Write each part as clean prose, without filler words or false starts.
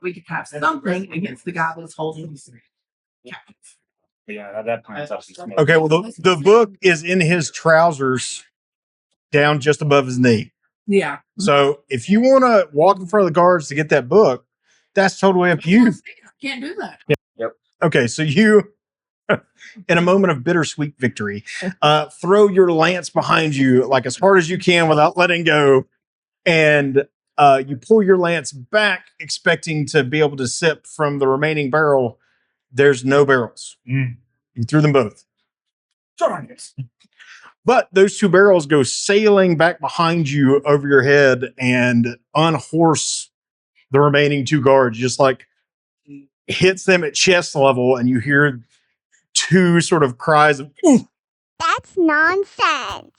we could have something against the guy that's holding these captive. Yeah, that points up. Okay, well, the book is in his trousers down just above his knee. Yeah. So if you want to walk in front of the guards to get that book, that's totally up to you. Can't do that. Yeah. Yep. Okay, so you, in a moment of bittersweet victory, throw your lance behind you like as hard as you can without letting go, and you pull your lance back, expecting to be able to sip from the remaining barrel. There's no barrels. You threw them both. But those two barrels go sailing back behind you over your head and unhorse the remaining two guards, just like hits them at chest level, and you hear two sort of cries of, That's nonsense.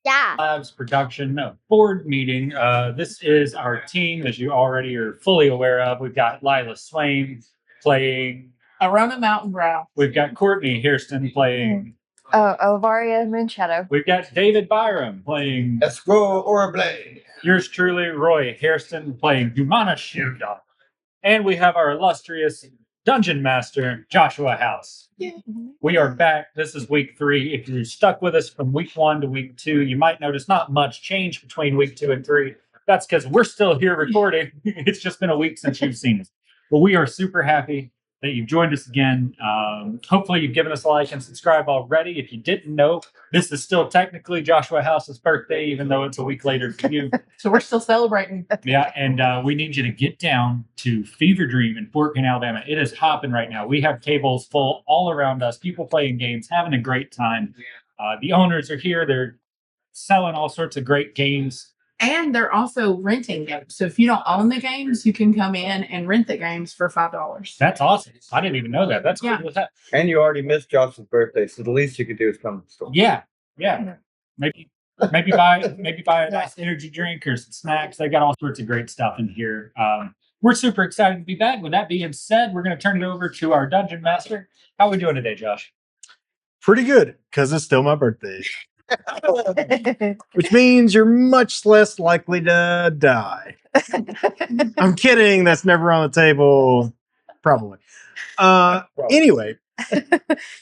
Yeah. Labs production board meeting. This is our team, as you already are fully aware of. We've got Lila Swain playing Arona Mountain Brow. We've got Courtney Hairston playing. Ilvaria Moonshadow. We've got David Byram playing. Escrow or Blade. Yours truly, Roy Hairston playing Humana Shielda. And we have our illustrious Dungeon Master, Joshua House. Yeah. We are back. This is week 3. If you're stuck with us from week 1 to week 2, you might notice not much change between week 2 and 3. That's because we're still here recording. It's just been a week since you've seen us. But we are super happy that you've joined us again. Hopefully you've given us a like and subscribe already. If you didn't know, this is still technically Joshua House's birthday, even though it's a week later for you. So we're still celebrating. Yeah, and we need you to get down to Fever Dream in Fort Payne, Alabama. It is hopping right now. We have tables full all around us, people playing games, having a great time. The owners are here. They're selling all sorts of great games. And they're also renting games. So if you don't own the games, you can come in and rent the games for $5. That's awesome. I didn't even know that. That's cool. Yeah. With that. And you already missed Josh's birthday, so the least you could do is come to the store. Yeah. Maybe buy a nice energy drink or some snacks. They got all sorts of great stuff in here. We're super excited to be back. With that being said, we're going to turn it over to our Dungeon Master. How are we doing today, Josh? pretty good, because it's still my birthday. Which means you're much less likely to die. I'm kidding. That's never on the table. Probably. Anyway,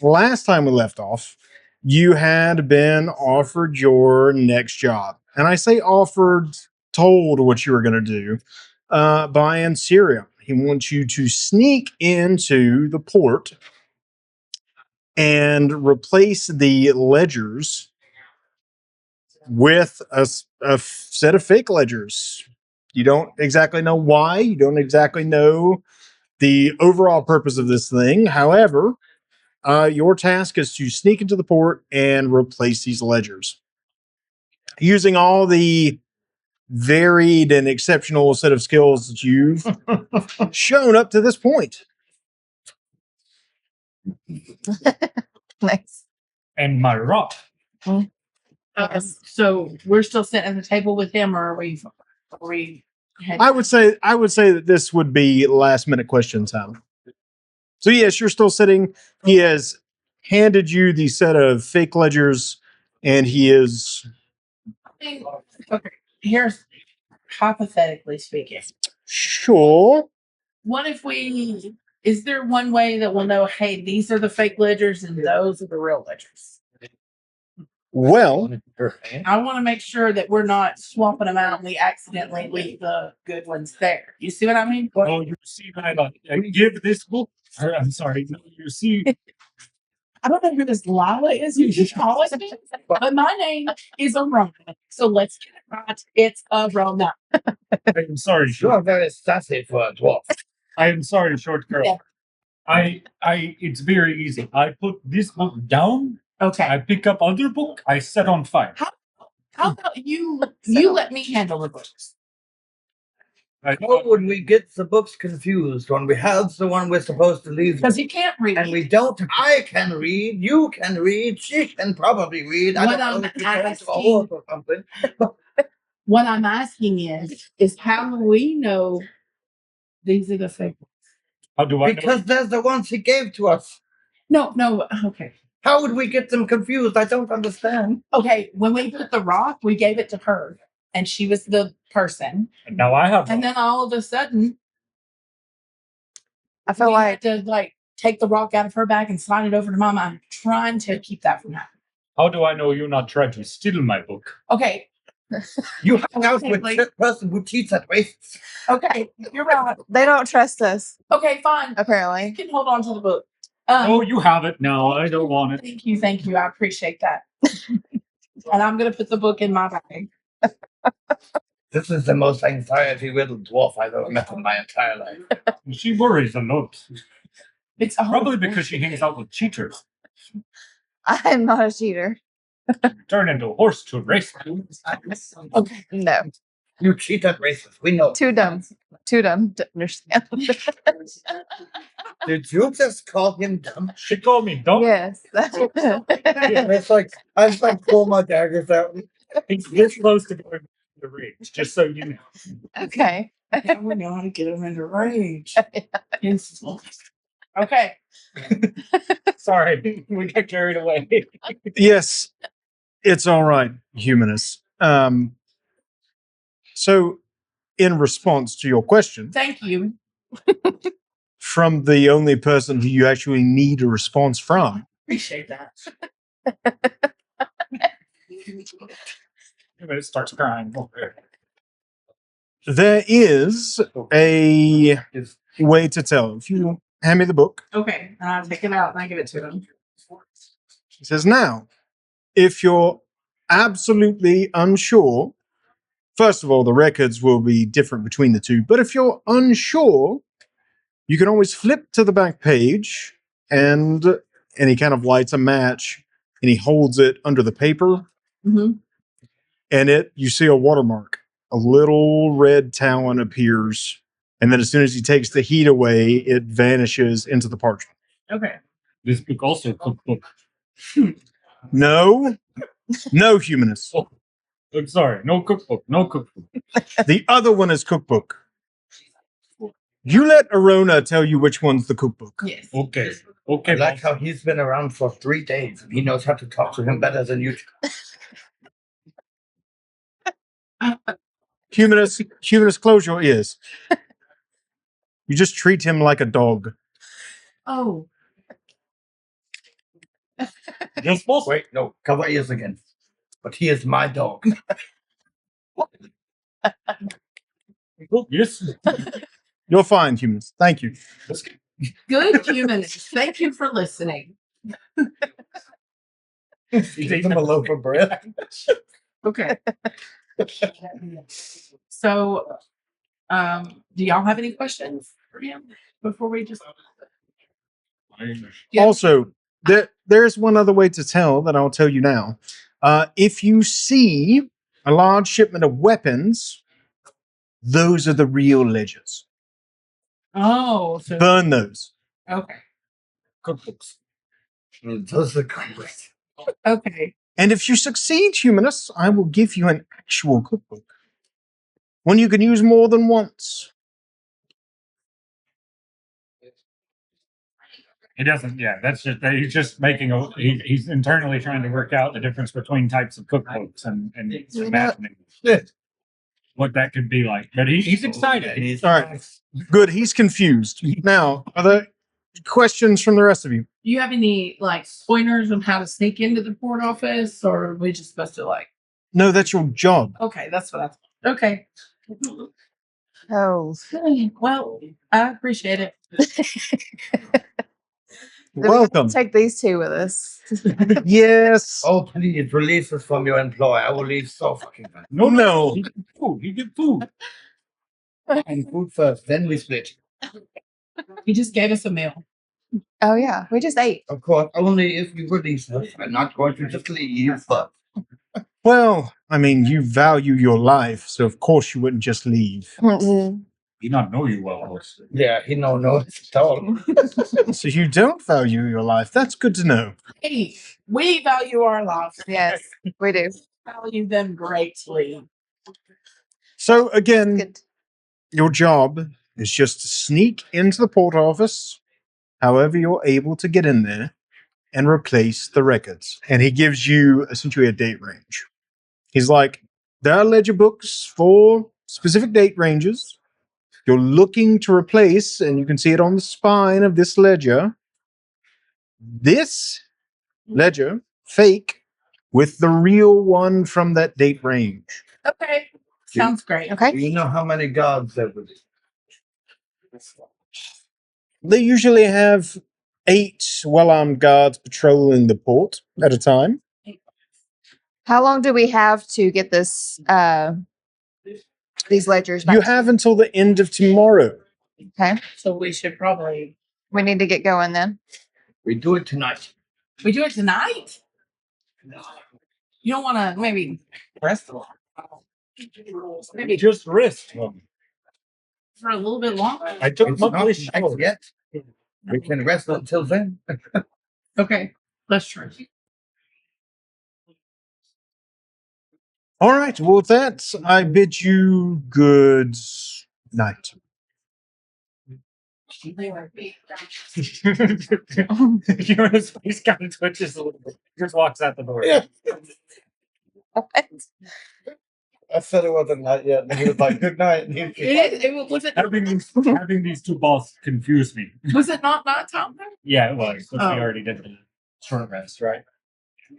last time we left off, you had been offered your next job. And I say offered, told what you were going to do by Ansirium. He wants you to sneak into the port and replace the ledgers with a set of fake ledgers. You don't exactly know why. You don't exactly know the overall purpose of this thing. However, your task is to sneak into the port and replace these ledgers using all the varied and exceptional set of skills that you've shown up to this point. Nice. And my rock. So we're still sitting at the table with him, or are we I would say that this would be last minute question time. So yes, you're still sitting. He has handed you the set of fake ledgers, and he is. Okay, here's hypothetically speaking. Sure. What if is there one way that we'll know, hey, these are the fake ledgers and those are the real ledgers? Well, I want to make sure that we're not swapping them out and we accidentally leave the good ones there. You see what I mean? Oh, you see, I give this book. I'm sorry. You see, I don't know who this Lila is. You just call it me. But my name is Arona. So let's get it right. It's Arona. I'm sorry. You are very sassy for a dwarf. I am sorry, short girl. Yeah. It's very easy. I put this book down. Okay. I pick up other book. I set on fire. How about you let me handle the books? How would we get the books confused when we have the one we're supposed to leave? Because he can't read. And we don't. I can read. You can read. She can probably read. I What don't know I'm if you can asking- a horse or something. What I'm asking is how do we know these are the fake ones? How do I know? Because they're the ones he gave to us. No, okay. How would we get them confused? I don't understand. Okay, when we put the rock, we gave it to her. and she was the person. And now I have. And then all of a sudden, I feel we like had to take the rock out of her bag and slide it over to Mama. I'm trying to keep that from happening. How do I know you're not trying to steal my book? Okay, You hang out with Like- that person who cheats at races. okay, you're right. they don't trust us, Okay, fine. You apparently. can hold on to the book. Oh, you have it now. I don't want it. Thank you. I appreciate that. And I'm gonna put the book in my bag. This is the most anxiety-riddled dwarf I've ever met in my entire life. She worries a lot. It's Probably because she hangs out with cheaters. I'm not a cheater. Turn into a horse to race. Okay. No. You cheat at races. We know. Too dumb. Too dumb to understand. Did you just call him dumb? She called me dumb. Yes. It's like I just like pull my daggers out. He's this close to going into rage, just so you know. Okay. Now we know how to get him into rage. Instantly. Okay. Sorry, we got carried away. Yes, it's all right, Humanist. So, in response to your question, Thank you. from the only person who you actually need a response from, Appreciate that. It starts crying. there is a way to tell. If you hand me the book, Okay. And I'll take it out and I give it to him. it says, now, if you're absolutely unsure, first of all, the records will be different between the two. But if you're unsure, you can always flip to the back page and he kind of lights a match and he holds it under the paper Mm-hmm. and you see a watermark. A little red talon appears. And then as soon as he takes the heat away, it vanishes into the parchment. Okay. This book also cookbook. No, no Humanist. I'm sorry, no cookbook, no cookbook. The other one is cookbook. You let Arona tell you which one's the cookbook. Yes. Okay, I okay. like how he's been around for 3 days and he knows how to talk to him better than you. Humanist, close your ears. You just treat him like a dog. Oh. You're supposed to. Wait, no, cover ears again. But he is my dog. Yes. You're fine, Humanist. Thank you. Good humans. Thank you for listening. Give him a loaf of bread. Okay. So, do y'all have any questions for him before we just? Yeah. Also, there's one other way to tell that I'll tell you now. If you see a large shipment of weapons, those are the real ledgers. Oh, so Burn those. okay, Cookbooks. Those are great. okay. And if you succeed, Humanists, I will give you an actual cookbook. One you can use more than once. He doesn't. Yeah, that's just. He's just making a. He's internally trying to work out the difference between types of cookbooks and imagining what that could be like. But he's excited. All right. Good. He's confused. Now, are there questions from the rest of you? Do you have any pointers on how to sneak into the port office, or are we just supposed to No, that's your job. Okay, that's what I thought. Okay. Oh. Well, I appreciate it. Welcome. Take these two with us. Yes. Oh, please release us from your employ. I will leave so fucking fast. No. He get food. He get food. And food first, then we split. He just gave us a meal. Oh yeah, we just ate. Of course, only if you release us. I'm not going to just leave, but Well, I mean, you value your life, so of course you wouldn't just leave. He not know you well, horse. yeah, he no knows at all. So you don't value your life. That's good to know. Hey, we value our lives. Yes, we do. Value them greatly. So again, Good. your job is just to sneak into the port office, however you're able to get in there, and replace the records. And he gives you essentially a date range. He's like, There are ledger books for specific date ranges. You're looking to replace, and you can see it on the spine of this ledger. This ledger, fake, with the real one from that date range. Okay. Sounds great. Okay. Do you know how many guards there would be? They usually have 8 well-armed guards patrolling the port at a time. How long do we have to get this these ledgers back? You have until the end of tomorrow. Okay. So we should probably We need to get going then. We do it tonight. we do it tonight. You don't want to maybe rest a lot. Maybe Just rest. for a little bit longer. I took It's my not police night yet. We can rest until then. Okay, that's true. All right. Well, with that, I bid you good night. His face kind of twitches a little bit. Just walks out the door. Yeah. I said it wasn't night yet, and he was like, "Good night." And Was it Having these two balls confused me. was it not nighttime there? Yeah, it was. But Oh. we already did the short rest, right?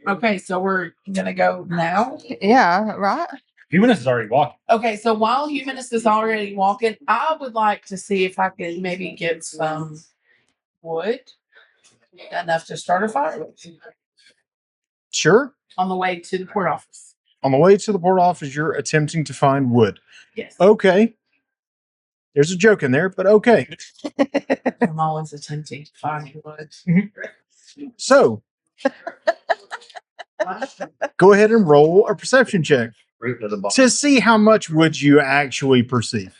Okay, so we're gonna go now. Yeah, right? Humanist is already walking. Okay, so while Humanist is already walking, I would like to see if I can maybe get some wood enough to start a fire with Sure. on the way to the port office. On the way to the port office, you're attempting to find wood. Yes, Okay. There's a joke in there, but okay. I'm always attempting to find wood. So, go ahead and roll a perception check Root to the bottom. to see how much wood you actually perceive.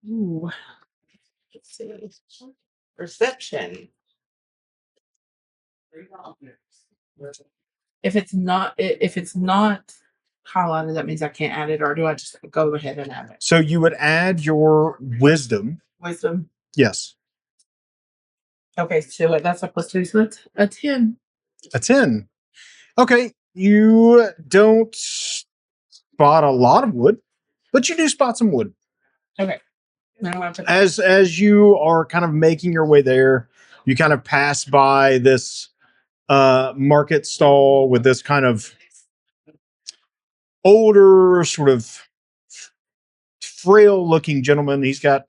Ooh. Let's see. Perception. If it's not highlighted, that means I can't add it, or do I just go ahead and add it? So you would add your wisdom. Wisdom. Yes. Okay, so that's a +2, so that's a 10. A 10. Okay. You don't spot a lot of wood, but you do spot some wood. Okay. Now I have to As you are kind of making your way there, you kind of pass by this market stall with this kind of older, sort of frail looking gentleman. He's got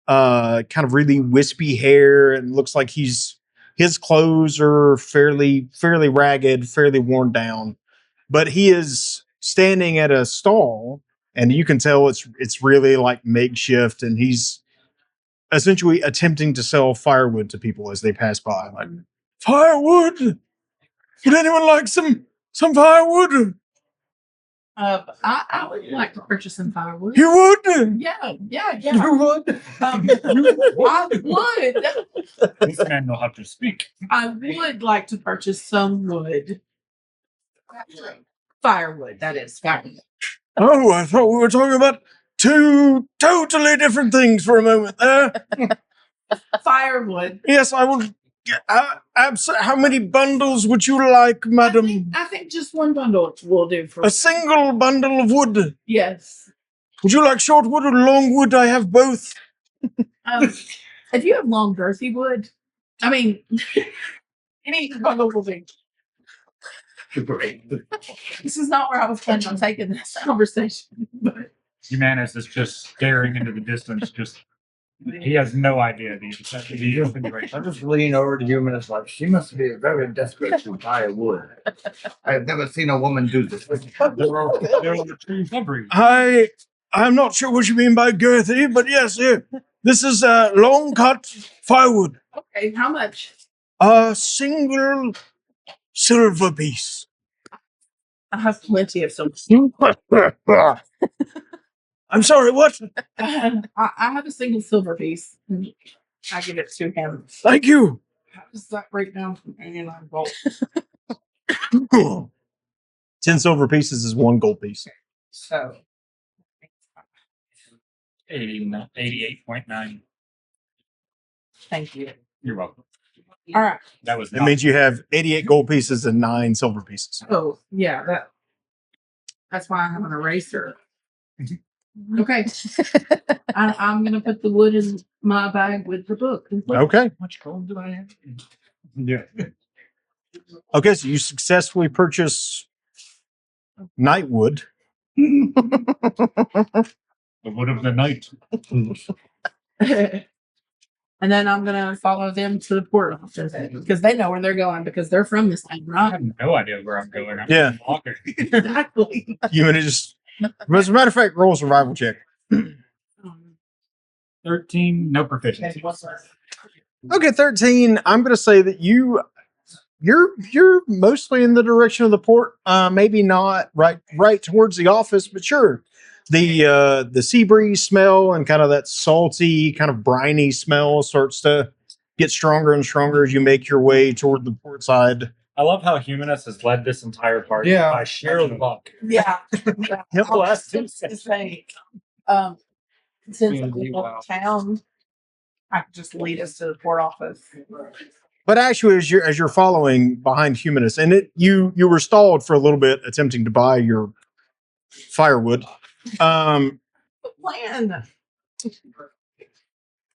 kind of really wispy hair and looks like his clothes are fairly ragged, fairly worn down. But he is standing at a stall, and you can tell it's really like makeshift, and he's essentially attempting to sell firewood to people as they pass by. Like, firewood? Would anyone like some firewood? I would like to purchase some firewood. You would? Yeah. You would? I would. This man will have to speak. I would like to purchase some wood. Firewood, that is firewood. Oh, I thought we were talking about two totally different things for a moment there. Firewood. Yes, I will. How many bundles would you like, madam? I think just one bundle will do for A single bundle of wood. Yes. Would you like short wood or long wood? I have both. If you have long girthy wood, I mean, any bundle will do. This is not where I was planning on taking this conversation, but Humanist is just staring into the distance. Just he has no idea the open right. I just lean over to Humanist like, she must be very desperate to buy wood. I've never seen a woman do this. There are trees everywhere. I'm not sure what you mean by girthy, but yes, here. This is long cut firewood. okay, how much? A single silver piece. I have plenty of silver. I'm sorry, what? I have a single silver piece. I give it to him. Thank you. How does that break down from 89 gold? 10 silver pieces is 1 gold piece. So 88.9. thank you. You're welcome. All right. That was That means you have 88 gold pieces and 9 silver pieces. Oh, yeah. That's why I have an eraser. Okay. I'm going to put the wood in my bag with the book. Okay. How much gold do I have? Yeah. Okay, so you successfully purchase nightwood. The wood of the night. And then I'm going to follow them to the port office because they know where they're going because they're from this thing, I right? have no idea where I'm going. I'm Yeah. walking. Exactly. You want to just, as a matter of fact, roll a survival check. 13, no proficiency. Okay, 13. I'm going to say that you're mostly in the direction of the port. Maybe not right towards the office, but sure. The sea breeze smell and kind of that salty, kind of briny smell starts to get stronger and stronger as you make your way toward the port side. I love how Humanist has led this entire party Yeah. by sheer luck. Yeah. The last 2 To seconds. say, since I'm in town, I could just lead us to the port office. But actually, as you're following behind Humanist, and you were stalled for a little bit attempting to buy your firewood. The plan.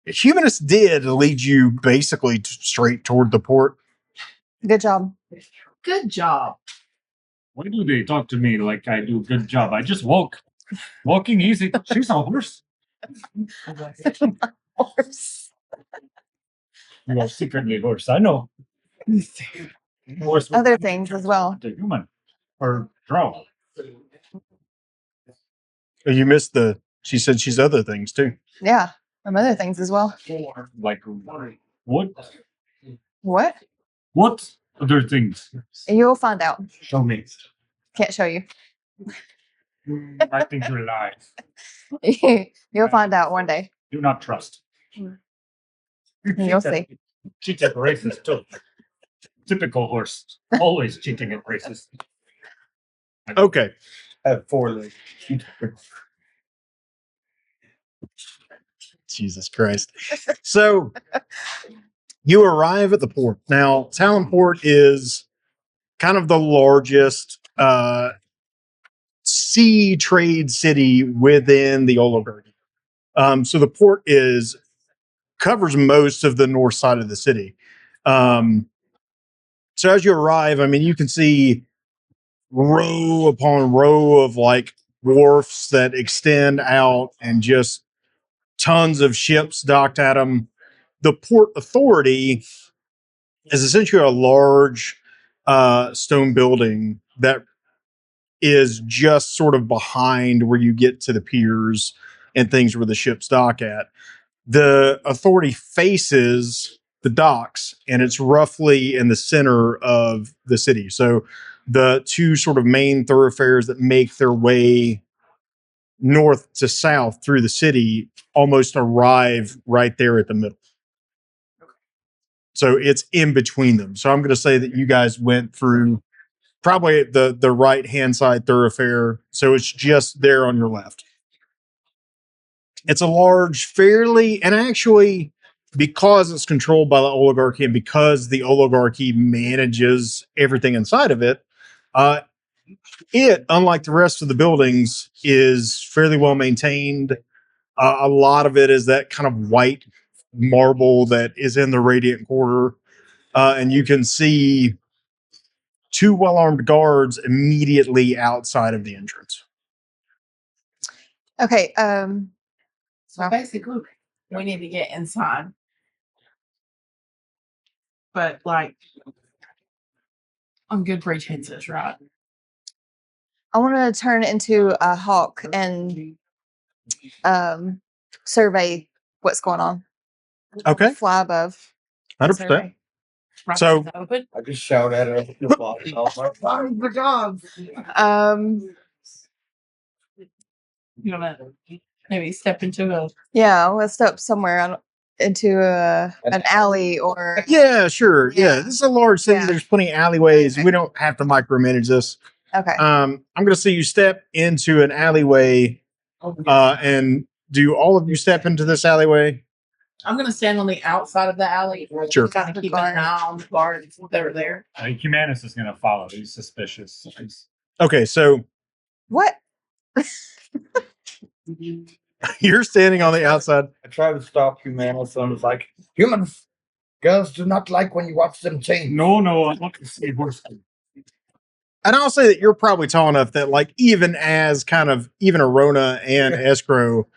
Humanist did lead you basically straight toward the port. Good job. Good job. Why do they talk to me like I do a good job? I just walk. Walking easy. She's a horse. You are secretly a horse. I know. Horse with Other things as well. a human. Or drow. You missed she said she's other things too. Yeah. Some other things as well. Like what? What? What other things? You'll find out. Show me. Can't show you. I think you lie. You'll find out one day. Do not trust. You'll see. Cheat at races too. Typical horse. Always cheating at races. Okay. I have 4 legs. Jesus Christ. So you arrive at the port. Now, Talonport is kind of the largest sea trade city within the oligarchy. So the port covers most of the north side of the city. So as you arrive, I mean, you can see row upon row of like wharfs that extend out and just tons of ships docked at them. The Port Authority is essentially a large stone building that is just sort of behind where you get to the piers and things where the ships dock at. The authority faces the docks, and it's roughly in the center of the city. So the two sort of main thoroughfares that make their way north to south through the city almost arrive right there at the middle. So it's in between them. So I'm going to say that you guys went through probably the right hand side thoroughfare. So it's just there on your left. It's a large, and actually, because it's controlled by the oligarchy and because the oligarchy manages everything inside of it, it, unlike the rest of the buildings, is fairly well maintained. A lot of it is that kind of white marble that is in the radiant quarter. And you can see 2 well-armed guards immediately outside of the entrance. Okay. So basically, we need to get inside. But like on good pretenses, right? I want to turn into a hawk and survey what's going on. Okay. Fly above. and 100%. survey. Right So- in the open. I just shout at her. I was like, "Find the dogs." You wanna maybe step into a Yeah, let's step somewhere into an alley or Yeah, sure. Yeah. Yeah. This is a large city. Yeah. There's plenty of alleyways. Okay. We don't have to micromanage this. okay. I'm going to say you step into an alleyway, and do all of you step into this alleyway? I'm gonna stand on the outside of the alley. Sure. Kind of keep an eye on the guards if they're there. Humanus is going to follow. He's suspicious. Okay, so What? you're standing on the outside. I try to stop Humanus, and it's like, humans, girls do not like when you watch them change. No, I want to see horse. And I'll say that you're probably tall enough that, like, even as kind of even Arona and Escrow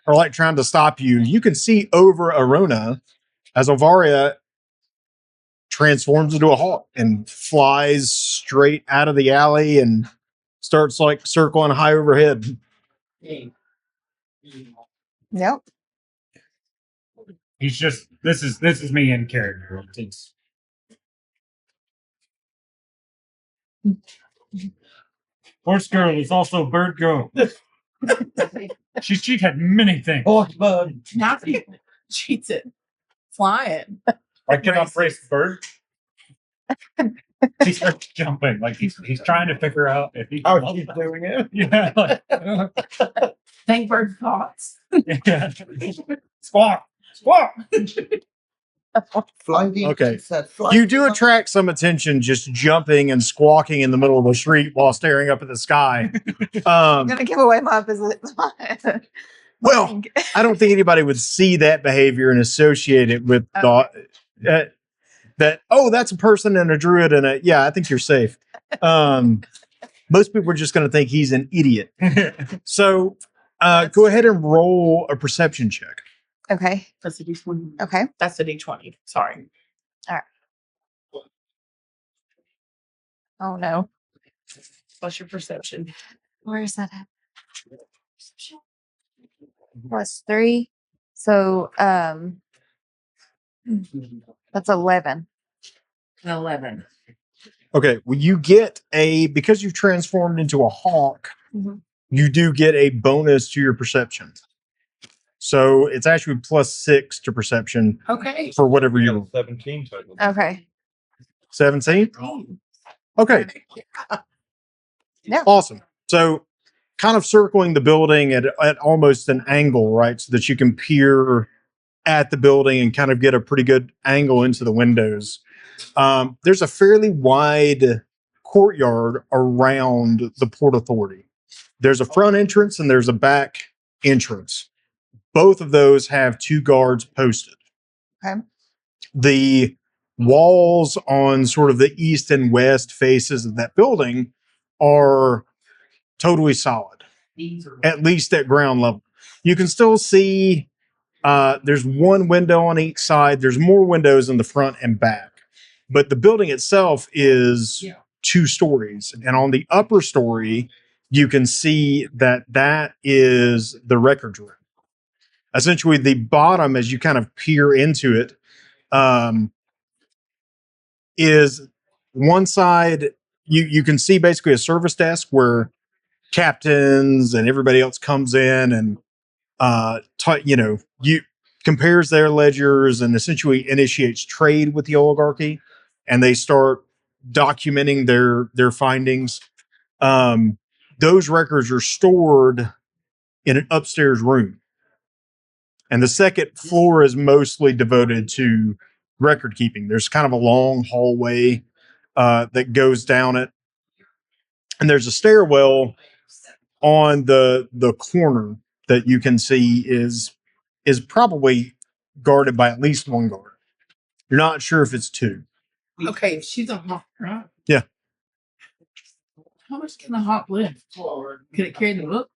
are like trying to stop you, you can see over Arona as Ilvaria transforms into a hawk and flies straight out of the alley and starts like circling high overhead. Nope. He's just this is me in character. It's horse girl is also bird girl. She had many things. Horse bird. Now he cheats it. Flying. I cannot race bird. He starts jumping like he's trying to figure out if he How she's doing it. yeah, like, Think bird thoughts. yeah. Squawk. Flying. Okay. She said, flying. You do attract some attention just jumping and squawking in the middle of the street while staring up at the sky. I'm gonna give away my position. Well, I don't think anybody would see that behavior and associate it with that. Oh, that's a person and a druid and a yeah. I think you're safe. Most people are just going to think he's an idiot. So, go ahead and roll a perception check. Okay. That's a D20. Okay. That's a D20. Sorry. Oh no. What's your perception? Where is that at? +3. So that's 11. An 11. Okay. Well, you get because you've transformed into a hawk. Mhm. You do get a bonus to your perception. So it's actually +6 to perception Okay. for whatever you roll. 17 total. Okay. 17. Okay. Yeah. Awesome. So kind of circling the building at almost an angle, right? So that you can peer at the building and kind of get a pretty good angle into the windows. There's a fairly wide courtyard around the Port Authority. There's a front entrance and there's a back entrance. Both of those have 2 guards posted. Okay. The walls on sort of the east and west faces of that building are totally solid, at least at ground level. You can still see there's one window on each side. There's more windows in the front and back, but the building itself is 2 stories. And on the upper story, you can see that is the records room. Essentially, the bottom, as you kind of peer into it, is one side. You can see basically a service desk where captains and everybody else comes in and you compares their ledgers and essentially initiates trade with the oligarchy, and they start documenting their findings. Those records are stored in an upstairs room, and the second floor is mostly devoted to record keeping. There's kind of a long hallway that goes down it, and there's a stairwell on the corner that you can see is probably guarded by at least 1 guard. You're not sure if it's 2. Okay, she's a hawk, right? Yeah. How much can a hawk lift? Can it carry the book?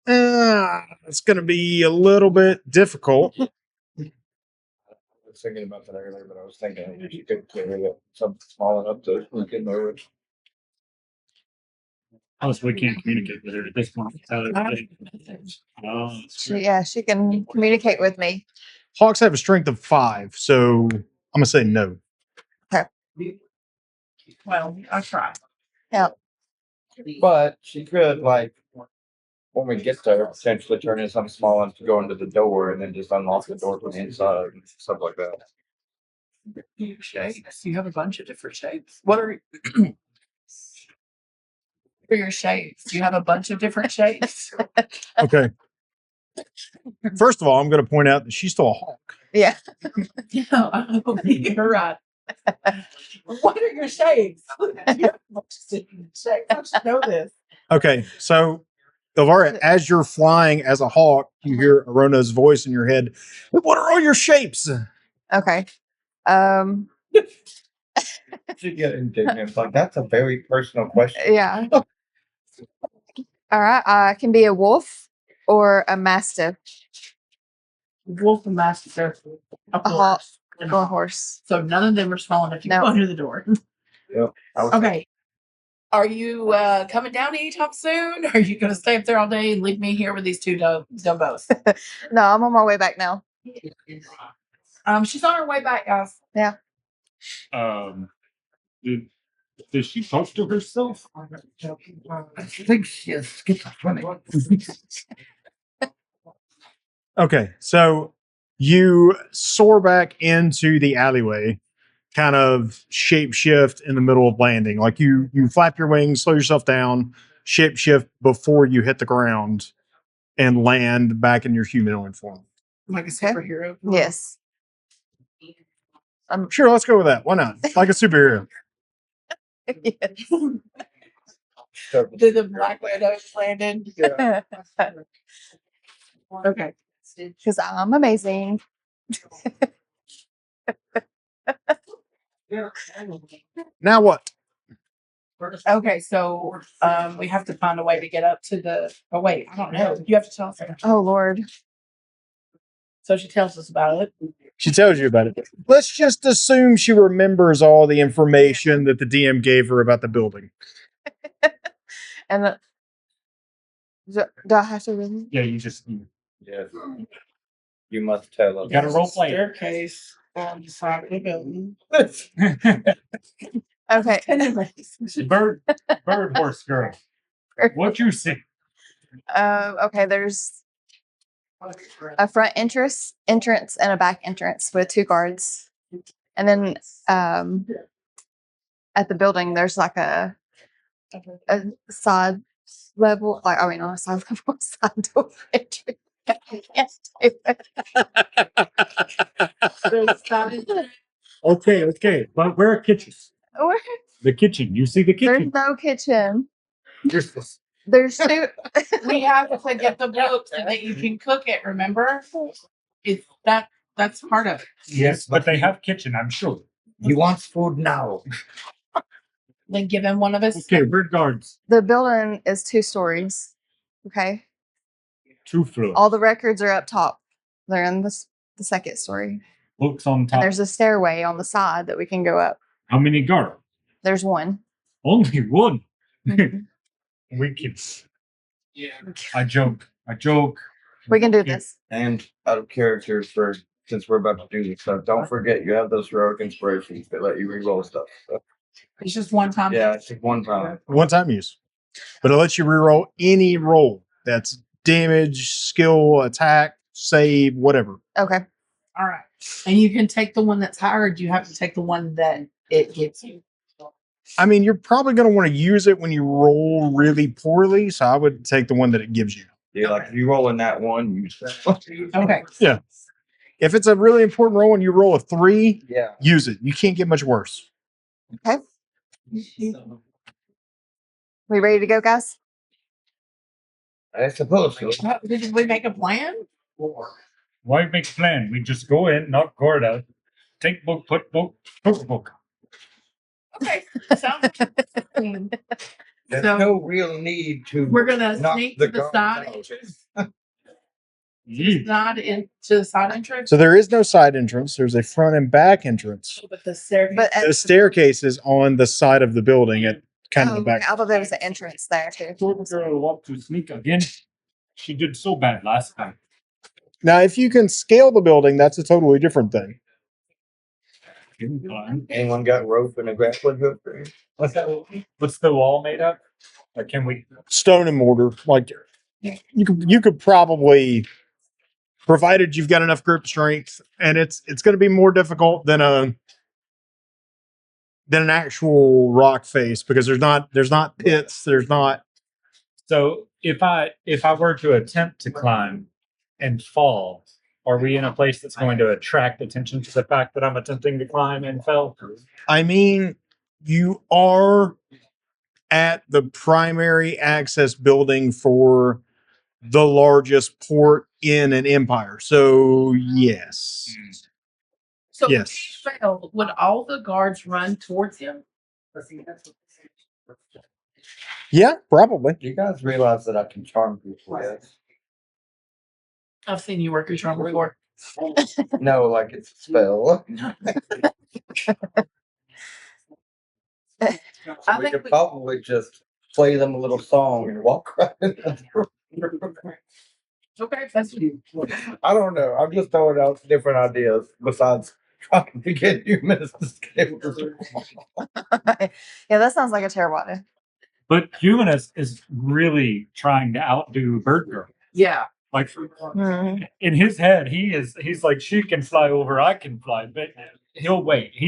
It's going to be a little bit difficult. I was thinking about that earlier, but I was thinking if you could carry something small enough to get over it. Also, we can't communicate with her at this point. She can communicate with me. Hawks have a strength of 5, so I'm going to say no. Well, I'll try. Yeah. But she could, like, when we get there, potentially turn in something small enough to go into the door and then just unlock the door from the inside and stuff like that. Shapes. You have a bunch of different shapes. What are for your shapes? You have a bunch of different shapes. Okay. First of all, I'm going to point out that she's still a hawk. Yeah. Yeah, you're right. What are your shapes? You should know this. Okay, so Ilvaria, as you're flying as a hawk, you hear Arona's voice in your head. What are all your shapes? Okay. She get indignant. Like that's a very personal question. Yeah. All right. I can be a wolf or a mastiff, Wolf and master. A a hawk, horse. or a horse. So none of them are small enough to No. go under the door. Yep. Okay. Are you coming down anytime soon? Or are you going to stay up there all day and leave me here with these two dumbos? No, I'm on my way back now. She's on her way back, guys. Yeah. Did she talk to herself? I think she is schizophrenic. Okay, so you soar back into the alleyway, kind of shape shift in the middle of landing. Like you flap your wings, slow yourself down, shape shift before you hit the ground, and land back in your humanoid form. Like a superhero. Yes. Sure, let's go with that. Why not? Like a superhero. Yes. Did the Black Widow landed? Okay. Because I'm amazing. Now what? Okay, so we have to find a way to get up to the. Oh wait, I don't know. You have to tell us. Oh Lord. So she tells us about it. She tells you about it. Let's just assume she remembers all the information that the DM gave her about the building. And do I have to really? Yeah, you just Yes. You must tell us. got to role play. Staircase on the side of the building. Okay. Bird horse girl. What you see? Okay. There's a front entrance, and a back entrance with 2 guards, and then at the building there's like a side level, like I mean not a side level, side door entry. Yes. Okay. But where are kitchens? Where- The kitchen. You see the There's kitchen. no kitchen. There's this. There's 2. We have to get the book so that you can cook it. Remember, it's that's part of it. Yes, but they have kitchen, I'm sure. He wants food now. Then give him one of us. Okay, bird guards. The building is 2 stories. Okay. 2 floors. All the records are up top. They're in the second story. Books on And top. there's a stairway on the side that we can go up. How many guards? There's 1. Only one. Mhm. We can. I joke. We can do this. And out of character for since we're about to do this stuff, don't forget you have those heroic inspirations that let you reroll stuff. So, It's just one time. yeah, it's just one time. One time use. But it lets you reroll any roll. That's damage, skill, attack, save, whatever. Okay. All right. And you can take the one that's higher. Or do you have to take the one that it gives you? I mean, you're probably going to want to use it when you roll really poorly. So I would take the one that it gives you. Yeah, like if you roll in that one, use that. Okay. Yeah. If it's a really important roll and you roll a 3, Yeah. use it. You can't get much worse. Okay. We ready to go, guys? I suppose so. Did we make a plan? Why make a plan? We just go in, knock guard out, take book, put book. Okay. Sounds good. There's So- no real need to. We're gonna knock sneak to the guards side out. entrance. Yeah. Not into the side entrance. So there is no side entrance. There's a front and back entrance. But the staircase. But The staircase is on the side of the building at kind of the back. okay. I thought there was an entrance there too. Sword girl want to sneak again. She did so bad last time. Now, if you can scale the building, that's a totally different thing. Anyone got rope and a grappling hook? For you? What's the wall made of? Or can we? Stone and mortar, like you could probably, provided you've got enough grip strength, and it's going to be more difficult than an actual rock face because there's not pits, there's not. So if I were to attempt to climb, and fall, are we in a place that's going to attract attention to the fact that I'm attempting to climb and fell? I mean, you are at the primary access building for the largest port in an empire. So, yes. So Yes. if he failed, would all the guards run towards him? Yeah, probably. Do you guys realize that I can charm people? Yes. I've seen you work your charm before. No, like it's a spell. I We think could we- probably just play them a little song and walk right in the door. Okay, that's I don't know. I'm just throwing out different ideas besides trying to get humans to scale this. Yeah, that sounds like a terrible idea. But Humanist is really trying to outdo Bird Girl. yeah. Like Mhm. in his head, he's like, she can fly over, I can fly, but he'll wait. He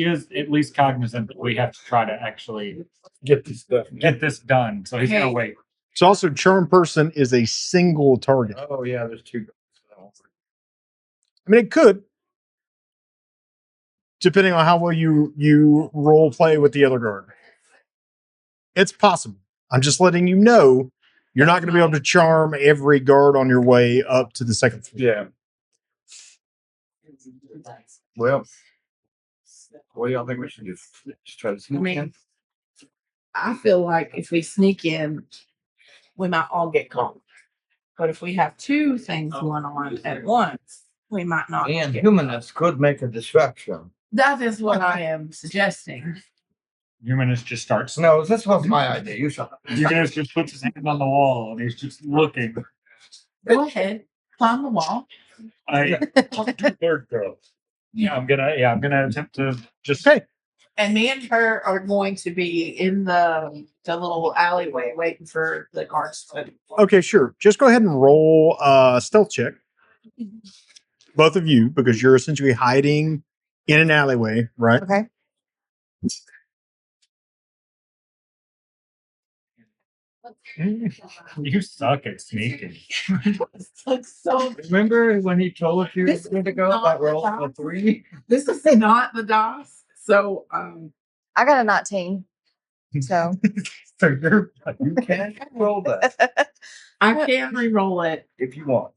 is at least cognizant that we have to try to actually Get this stuff. get this done. So he's gonna Hey. wait. So also charm person is a single target. Oh yeah, there's two. I mean, it could, depending on how well you role play with the other guard. It's possible. I'm just letting you know you're not going to be able to charm every guard on your way up to the second floor. Yeah. Well, what do y'all think we should do? Just try to I sneak mean, in? I feel like if we sneak in, we might all get caught. But if we have two things going on at once, we might not. And get humanists could make a distraction. That is what I am suggesting. Humanist just starts. No, this was my idea. You shut up. Humanist just puts his hand on the wall and he's just looking. Go ahead, climb the wall. I Bird Girl. I'm gonna attempt to just Okay. And me and her are going to be in the little alleyway waiting for the guards to. Okay, sure. Just go ahead and roll a stealth check. Both of you, because you're essentially hiding in an alleyway, right? Okay. You suck at sneaking. It's like so. Remember when he told you he was This going to is go not that roll the for 3? This is not the DOS. So I got a 19. So So you're You can roll that I can re-roll it. if you want.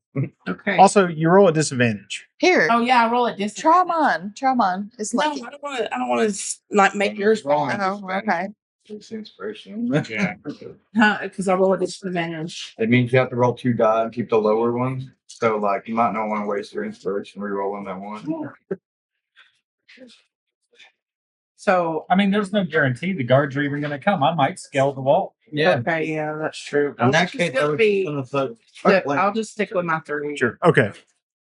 Okay. Also, you roll at disadvantage. here, Oh yeah, I roll it this. try mine. Try mine. It's No, like, I don't want to. I don't want to like make yours wrong. oh, okay. It's inspiration. Yeah. Because I roll a disadvantage. It means you have to roll 2 die and keep the lower one. So, like, you might not want to waste your inspiration re-rolling that one. So I mean, there's no guarantee the guards are even gonna come. I might scale the wall. Yeah. okay, yeah, that's true. In that It's case, I gonna was be. gonna say, I'll just stick with my 3. Sure. Okay.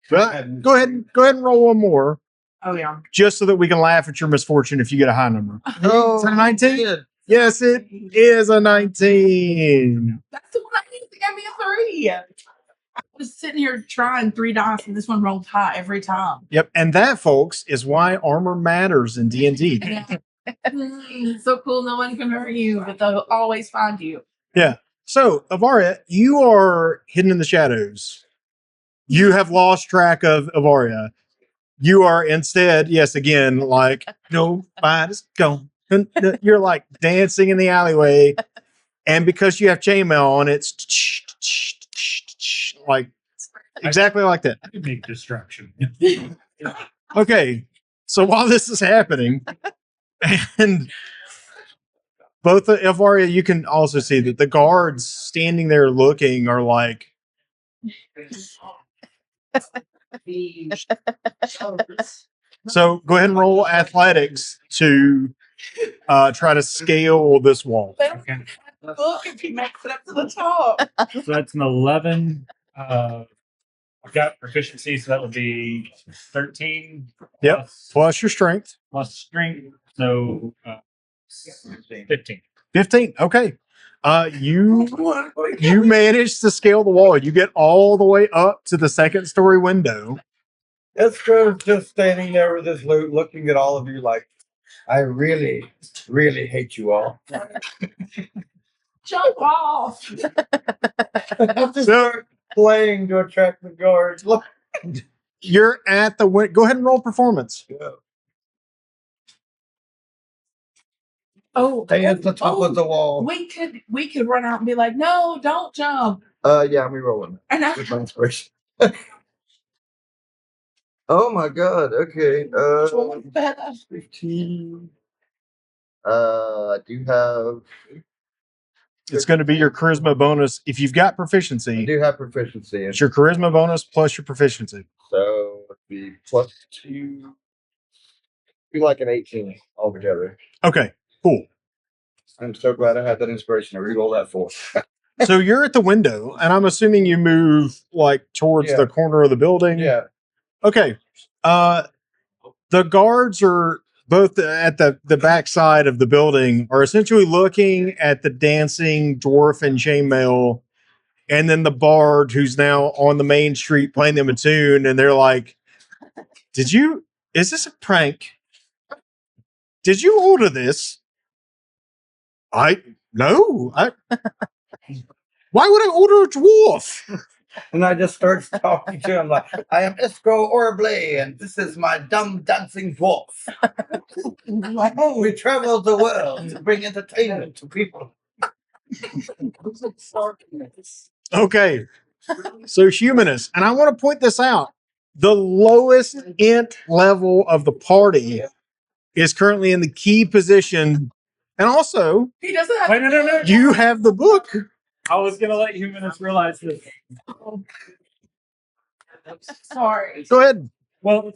But go ahead and roll one more, Oh yeah. just so that we can laugh at your misfortune if you get a high number. Oh, Is it a 19? Yes, it is a 19. That's the one I need to give me a 3. I was sitting here trying 3 dice, and this one rolled high every time. Yep. And that, folks, is why armor matters in D&D. So cool, no one can hurt you, but they'll always find you. So, Ilvaria, you are hidden in the shadows. You have lost track of Ilvaria. You are instead, yes, again, like, nobody's going. You're like dancing in the alleyway. And because you have chainmail on, it's like exactly like that. I could make distraction. Okay. So while this is happening, and both Ilvaria, you can also see that the guards standing there looking are like, so go ahead and roll athletics to try to scale this wall. They don't have to look if he makes it up to the top. So that's an 11. I've got proficiency, so that would be 13. Yep. Plus, Plus your strength. plus strength, so 15. 15. Okay. You manage to scale the wall. You get all the way up to the second story window. Esco's just standing there with his loot, looking at all of you like, I really, really hate you all. Jump off. So playing to attract the guards. Look. You're at the window. Go ahead and roll performance. Oh, Stay at the top of the wall. we could run out and be like, no, don't jump. Yeah, I'm re-rolling. And I, With my inspiration. Oh my god, okay. 15. I do have. It's going to be your charisma bonus. If you've got I proficiency, do have proficiency. it's your charisma bonus plus your proficiency. So it'd be +2. Be like an 18 altogether. Okay, cool. I'm so glad I had that inspiration to re-roll that 4. So you're at the window, and I'm assuming you move like towards Yeah. the corner of the building. Yeah. Okay. The guards are both at the backside of the building are essentially looking at the dancing dwarf and chainmail, and then the bard who's now on the main street playing them a tune, and they're like, is this a prank? Did you order this? No. Why would I order a dwarf? And I just start talking to him like, I am Escrow Orble, and this is my dumb dancing dwarf. We travel the world to bring entertainment to people. Okay. So humanist, and I want to point this out. The lowest int level of the party is currently in the key position. And also, he doesn't have Wait, no. you have the book. I was gonna let humanists realize this. Sorry. Go ahead. Well,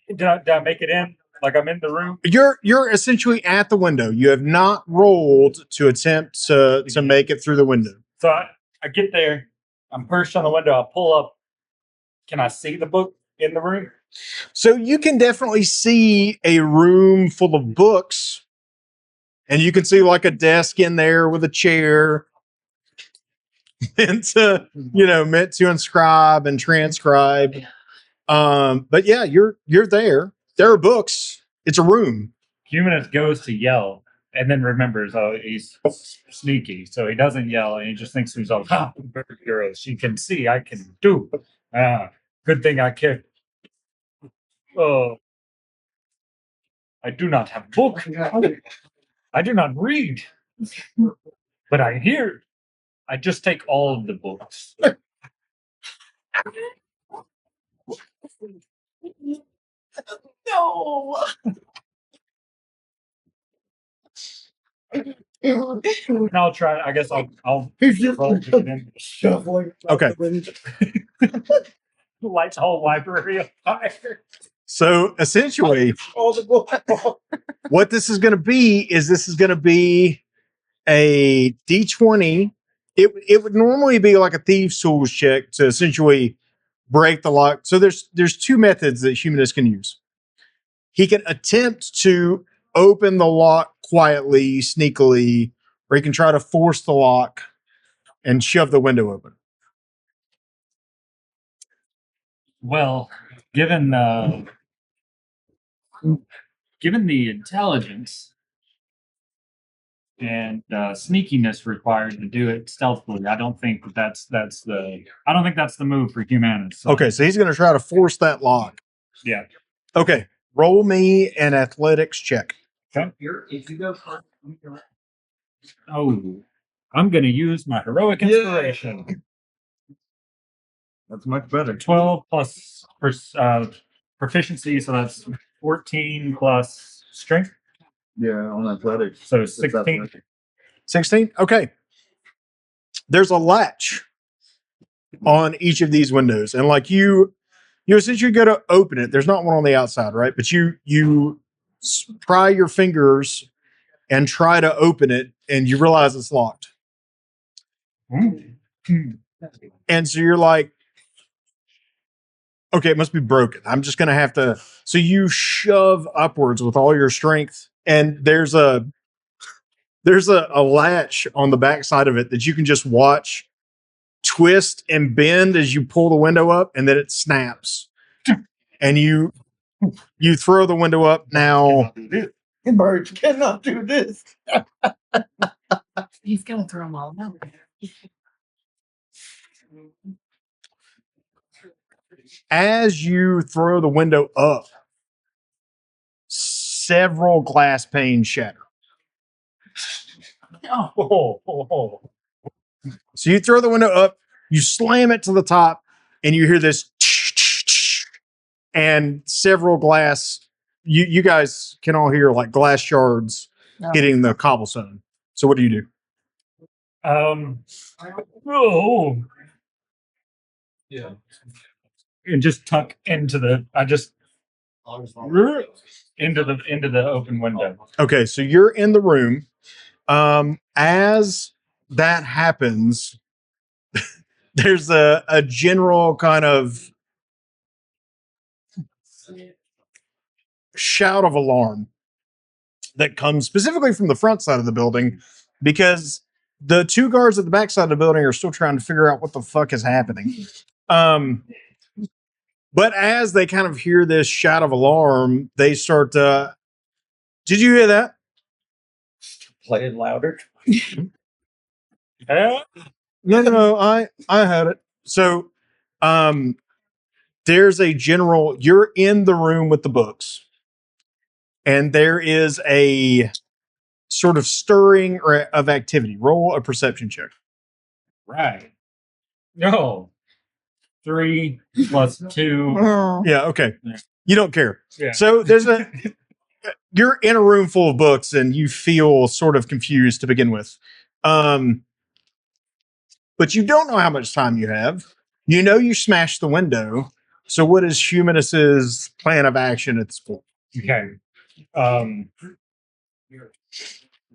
did I make it in? Like I'm in the room? You're essentially at the window. You have not rolled to attempt to make it through the window. So I get there. I'm perched on the window. I pull up. Can I see the book in the room? So you can definitely see a room full of books, and you can see like a desk in there with a chair meant to inscribe and transcribe. But yeah, you're there. There are books. It's a room. Humanist goes to yell and then remembers, oh, he's sneaky. So he doesn't yell and he just thinks to himself, bird girl, she can see, I can do. Good thing I can. Oh, I do not have book. I do not read. But I hear. I just take all of the books. No. And I'll try. I guess I'll roll to get in. Shuffling. Okay. Lights whole library of fire. So essentially, All the books. what this is going to be a D20. It would normally be like a thieves' tools check to essentially break the lock. So there's two methods that humanists can use. He can attempt to open the lock quietly, sneakily, or he can try to force the lock and shove the window open. Well, given the intelligence and sneakiness required to do it stealthily, I don't think that's the move for humanists. So, Okay, so he's going to try to force that lock. yeah. Okay, roll me an athletics check. Okay. Oh, I'm going to use my heroic inspiration. That's much better. 12 plus proficiency, so that's 14 plus strength. Yeah, on athletics. So 16. 16? Okay. There's a latch on each of these windows. And like you essentially go to open it. There's not one on the outside, right? But you pry your fingers and try to open it, and you realize it's locked. And so you're like, okay, it must be broken. I'm just going to have to. So you shove upwards with all your strength, and there's a latch on the back side of it that you can just watch twist and bend as you pull the window up, and then it snaps. And you throw the window up now. Birds cannot do this. He's gonna throw them all out. As you throw the window up, several glass panes shatter. Oh. So you throw the window up, you slam it to the top, and you hear this, and several glass. You guys can all hear like glass shards No. hitting the cobblestone. So what do you do? Oh. Yeah. And just tuck into the. I just into the open window. Okay, so you're in the room. As that happens, there's a general kind of shout of alarm that comes specifically from the front side of the building because the two guards at the back side of the building are still trying to figure out what the fuck is happening. But as they kind of hear this shout of alarm, they start to. Did you hear that? Play it louder. No. I had it. So, there's a general. You're in the room with the books, and there is a sort of stirring of activity. Roll a perception check. Right. No. 3 plus 2. Yeah. Okay. Yeah. You don't care. Yeah. So there's a. You're in a room full of books, and you feel sort of confused to begin with. But you don't know how much time you have. You know you smashed the window. So what is Humanus's plan of action at this point? Okay.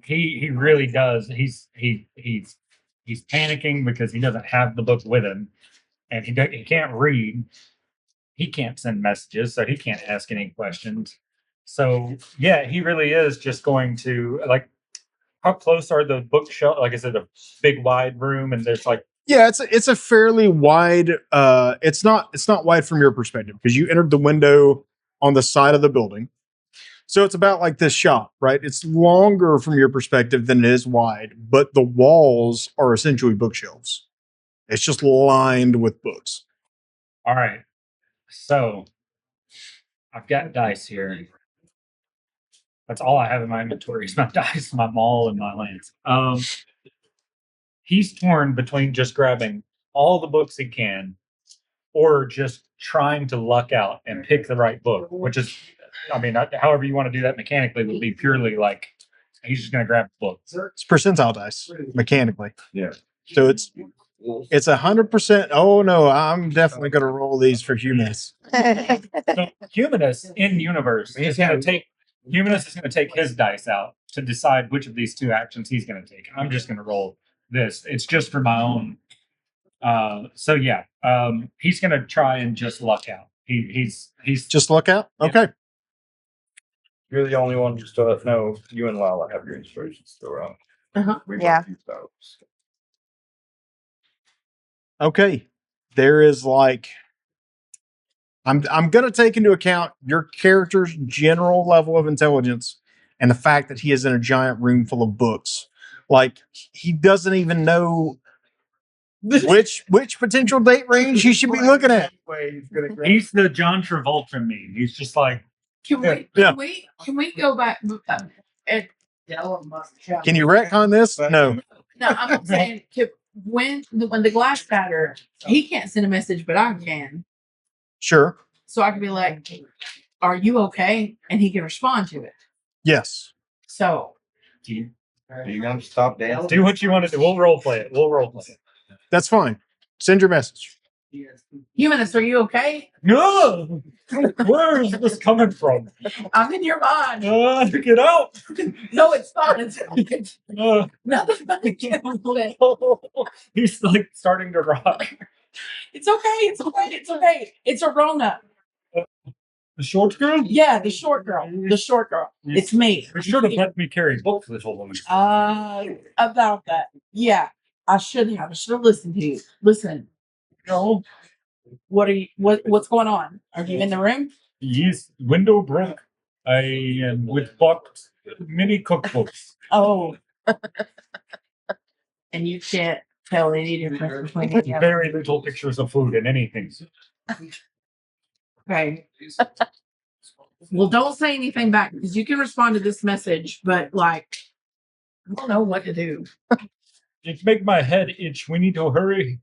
He really does. He's panicking because he doesn't have the book with him, and he can't read. He can't send messages, so he can't ask any questions. So yeah, he really is just going to like. How close are the bookshelf? Like, is it a big wide room, and there's like. Yeah, it's a fairly wide. It's not wide from your perspective because you entered the window on the side of the building, so it's about like this shop, right? It's longer from your perspective than it is wide, but the walls are essentially bookshelves. It's just lined with books. All right, so I've got dice here. That's all I have in my inventory is my dice, my maul, and my lance. He's torn between just grabbing all the books he can or just trying to luck out and pick the right book, which is, I mean, however you want to do that mechanically would be purely like he's just going to grab the book. It's percentile dice mechanically. Yeah. So it's 100%. Oh no, I'm definitely going to roll these for Humanus. So Humanus in universe is going to take Humanus is going to take his dice out to decide which of these two actions he's going to take. I'm just going to roll this. It's just for my own. So yeah, he's going to try and just luck out. He's Just look out. Yeah. Okay. You're the only one who still no. You and Lala have your inspirations still around. We both Yeah. use those. Okay. There is like I'm gonna take into account your character's general level of intelligence and the fact that he is in a giant room full of books. Like he doesn't even know which potential date range he should be looking at. he's the John Travolta meme. He's just like Can we Yeah. can we go back and Can you retcon this? No. no, I'm saying when the glass shattered, he can't send a message, but I can. Sure. So I can be like, "Are you okay?" And he can respond to it. Yes. So Are you gonna stop dancing? do what you want to do. We'll role play it. That's fine. Send your message. Humanist, are you okay? No, where is this coming from? I'm in your mind. Get out! No, it's not. It's Uh, nothing but it. he's like starting to rock. It's okay. It's okay. It's okay. It's a Rona. The short girl? Yeah, the short girl. The short girl. It's me. You should have let me carry books this whole woman. About that. Yeah, I should have. I should have listened to you. Listen. No. What are you? What's going on? Are you in the room? Yes, window broke. I am with box mini cookbooks. Oh. And you can't tell any difference between any of them. Very little pictures of food and anything. Okay. Well, don't say anything back because you can respond to this message, but like, I don't know what to do. It's make my head itch. We need to hurry.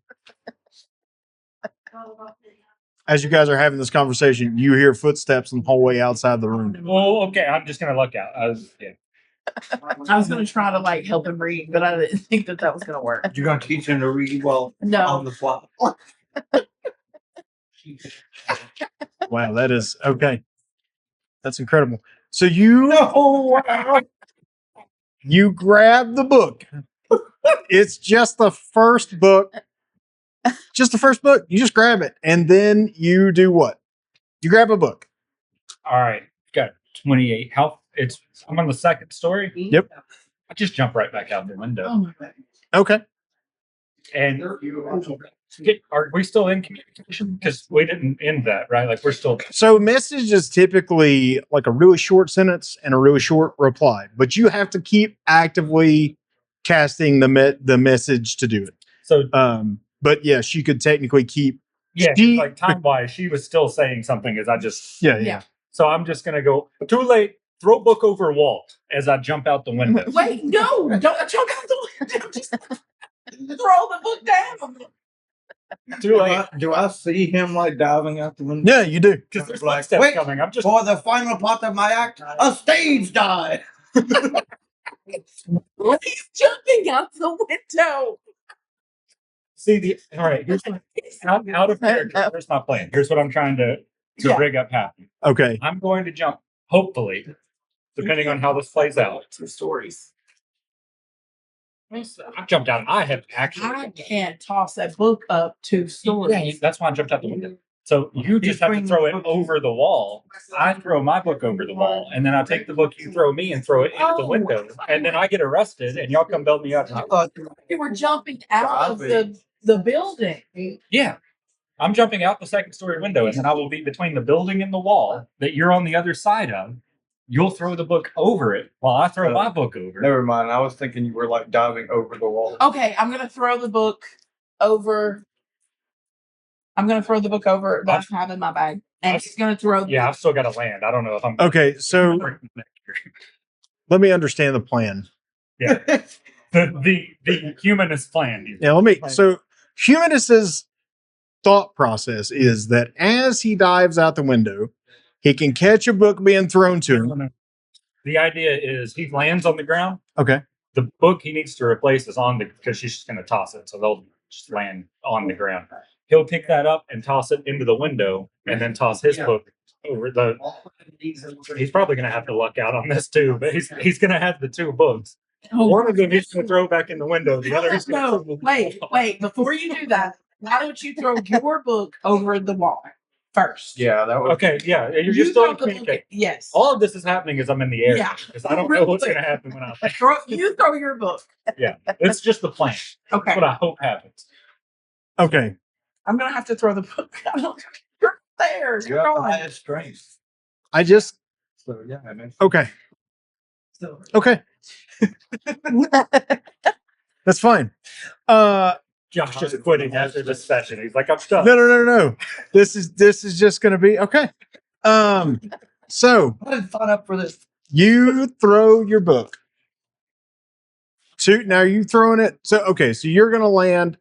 As you guys are having this conversation, you hear footsteps in the hallway outside the room. Oh, okay. I'm just gonna look out. I was gonna try to like help him read, but I didn't think that was gonna work. You're gonna teach him to read well on No. the fly. Wow, that is okay. That's incredible. So you you grab the book. It's just the first book. Just the first book. You just grab it, and then you do what? You grab a book. All right. Got 28. I'm on the second story. Yep. I just jump right back out the window. Oh my God. Okay. And are we still in communication? Because we didn't end that, right? Like we're still. So message is typically like a really short sentence and a really short reply, but you have to keep actively casting the message to do it. So but yeah, she could technically keep. yeah, She- like time wise, she was still saying something as I just. Yeah. So I'm just gonna go. Too late. Throw book over wall as I jump out the window. Wait, no, don't jump out the window. Just throw the book down. Too late. Do I see him like diving out the window? Yeah, you do. Because there's Like, footsteps wait. coming. I'm just. For the final part of my act, a stage dive. He's jumping out the window. See all right. Here's out of character. Here's my plan. Here's what I'm trying to Yeah. rig up happen. Okay. I'm going to jump. Hopefully, depending on how this plays out. Some stories. I jumped out. I have actually. I can't toss that book up 2 stories. Yeah, that's why I jumped out the window. So you just have to throw it over the wall. I throw my book over the wall, and then I take the book you throw me and throw it into the window, and then I get arrested, and y'all come bail me out. I thought You were jumping out of the building. Yeah, I'm jumping out the second story window, and then I will be between the building and the wall that you're on the other side of. You'll throw the book over it while I throw my book over. Never mind. I was thinking you were like diving over the wall. Okay, I'm gonna throw the book over. I'm gonna throw the book over that I have in my bag, and she's gonna throw. Yeah, I've still got to land. I don't know if I'm. Okay. So let me understand the plan. Yeah. the humanist plan. Yeah, so Humanist's thought process is that as he dives out the window, he can catch a book being thrown to him. The idea is he lands on the ground. Okay. The book he needs to replace is because she's just going to toss it. So they'll just land on the ground. He'll pick that up and toss it into the window and then toss his book over the. He's probably going to have to luck out on this too, but he's going to have the 2 books. Oh, One of them he's going to throw back in the window. The other is no, going to wait. Before you do that, why don't you throw your book over the wall first? Yeah, that was Okay, yeah, you're You still throw in the book. communication. Yes. All of this is happening as I'm in the air. Yeah. Because I don't know what's going to happen when I land. You throw your book. Yeah, it's just the plan. Okay. That's what I hope happens. Okay. I'm gonna have to throw the book. You're there. you You're have the going. highest strength. I just So yeah, I mean, okay. Okay. That's fine. Josh just quitting after this session. He's like, I'm stuck. No. This is just gonna be okay. So I didn't sign up for this. you throw your book. Now are you throwing it? So you're gonna land.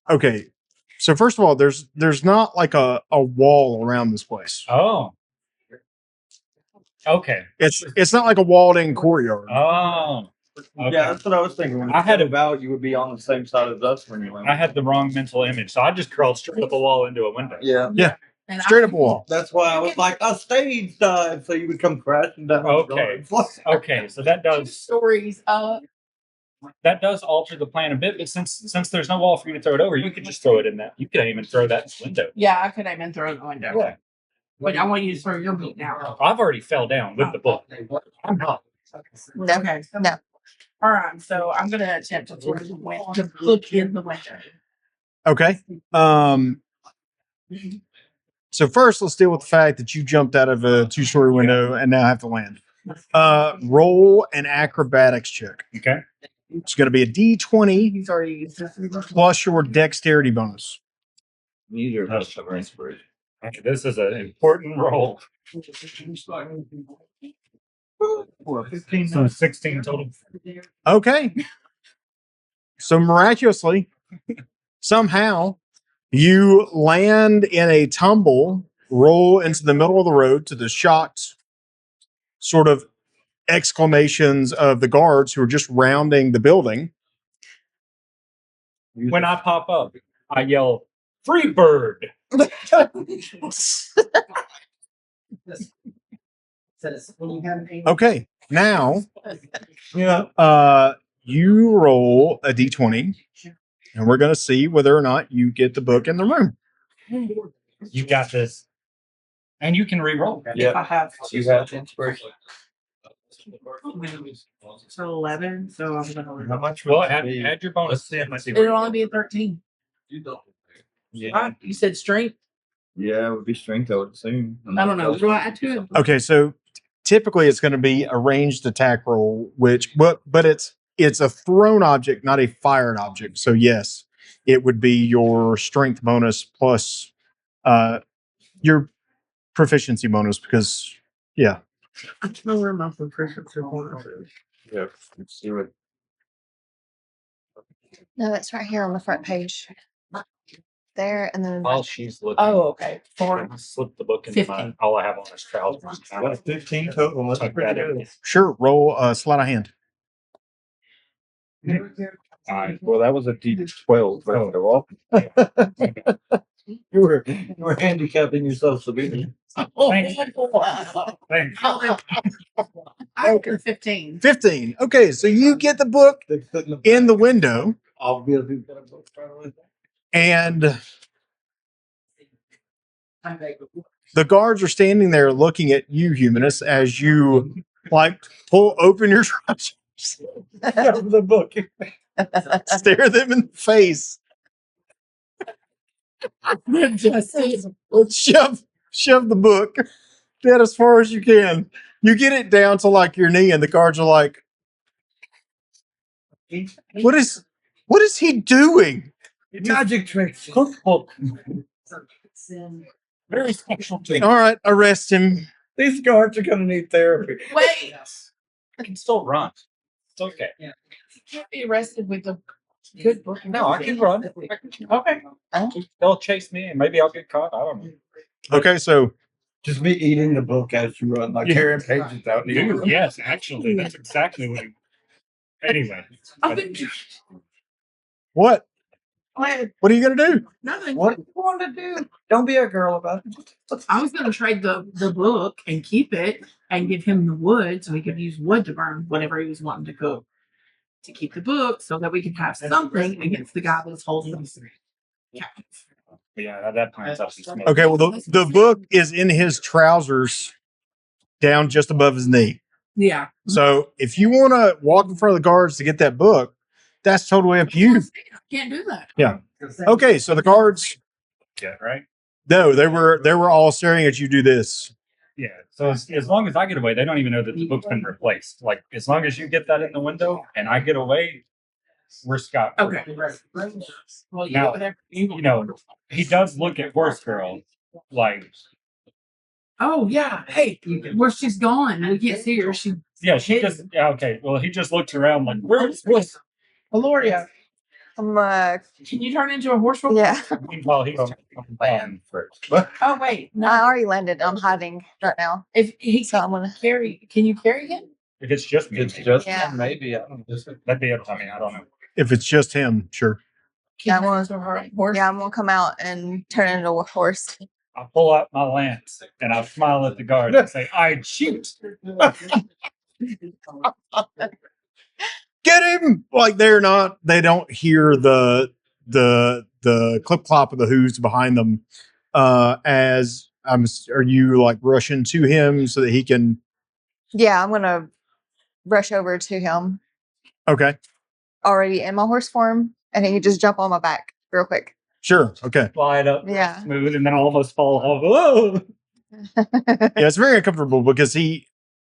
Okay. So first of all, there's not like a wall around this place. Oh. Okay. It's not like a walled in courtyard. Oh. Okay. Yeah, that's what I was thinking. When I had you about, you would be on the same side as us when you went. I had the wrong mental image. So I just crawled straight up a wall into a window. Yeah, And Straight up a wall. that's why I was like a stage dive, so you would come crashing down. Okay. Okay. So that 2 does stories up. alter the plan a bit, but since there's no wall for you to throw it over, you could just throw it in that. You could even throw that in the window. Yeah, I could even throw the window. Okay. But I want you to throw your book now. I've already fell down with the book. I'm not. No. Okay. No. All right. So I'm gonna attempt to throw the book in the window. Okay. So first, let's deal with the fact that you jumped out of a 2-story window and now have to land. Roll an acrobatics check. Okay. It's going to be a D20 He's already used this. plus your dexterity bonus. Need your inspiration. Okay, this is an important role. So 16 total. Okay. So miraculously, somehow, you land in a tumble, roll into the middle of the road to the shocked sort of exclamations of the guards who are just rounding the building. When I pop up, I yell, "Free bird!" Okay, now you roll a d20, and we're going to see whether or not you get the book in the room. You got this. And you can re-roll. If I have You have inspiration. so 11, so I'm gonna. How much? Well, would it add be? your bonus. Let's see. It'll only be a 13. Yeah. You said strength. Yeah, it would be strength, I would assume. I don't know. Do I add to it? Okay, so typically it's going to be a ranged attack roll, but it's a thrown object, not a fired object. So yes, it would be your strength bonus plus your proficiency bonus because I don't know where my proficiency bonus is. Yeah, let's see what. No, it's right here on the front page. There and then While she's looking, Oh, okay. I slip the book into 15. all I have on is trousers. Got a 15 total. That's Tuck pretty that in. good. sure roll sleight of hand. Well, that was a D12. First of all. You were handicapping yourself severely. Thanks. Thanks. After 15. 15. Okay, so you get the book in the window, Obviously. and the guards are standing there looking at you, Humanist, as you like pull open your trousers, The book. stare them in the face, shove the book down as far as you can. You get it down to like your knee, and the guards are like, what is he doing? Magic tricks. Cookbook. Very special to All right, arrest him. These guards are going to need therapy. Wait. I can still run. It's okay. You can't be arrested with a good book. No, I can run. Okay. They'll chase me and maybe I'll get caught. I don't know. Okay, so Just me eating the book as you run, like Yeah. carrying pages out. Dude, yes, actually, that's exactly what. Anyway, I've been what? glad. What are you gonna do? Nothing. What do you want to do? Don't be a girl about it. I was going to trade the book and keep it and give him the wood so he could use wood to burn whatever he was wanting to cook. To keep the book so that we could have something against the guy that's holding us captive. yeah, that plant's up in smoke. Okay, well the book is in his trousers, down just above his knee. Yeah. So if you want to walk in front of the guards to get that book, that's totally up to you. Can't do that. Yeah. Okay, so the guards, Yeah, right? no, they were all staring at you do this. Yeah. So as long as I get away, they don't even know that the book's been replaced. Like as long as you get that in the window and I get away, we're scot. Okay. Well, you Now, go there. You know, he does look at Horse Girl like, Oh yeah. Hey, where she's gone? We can't see her. She. yeah, she just, yeah, okay. Well, he just looked around like, where's Horse? Ilvaria, I'm can you turn into a horse? real yeah. Meanwhile, he's Plan first. quick? Oh wait, no. I already landed. I'm hiding right now. If he So I'm gonna carry, can you carry him? if it's just me, It's just Yeah. maybe. I don't know. that'd be up to me. I don't know. If it's just him, sure. Yeah, Can well, you turn her horse? yeah, I'm gonna come out and turn into a horse. I pull out my lance and I smile at the guard and say, I'd shoot. Get him! Like they don't hear the clip clop of the hooves behind them. Are you like rushing to him so that he can? Yeah, I'm gonna rush over to him Okay, already in my horse form, and he can just jump on my back real quick. sure. Okay, Slide up Yeah. smooth and then almost fall off. Whoa. yeah, it's very uncomfortable because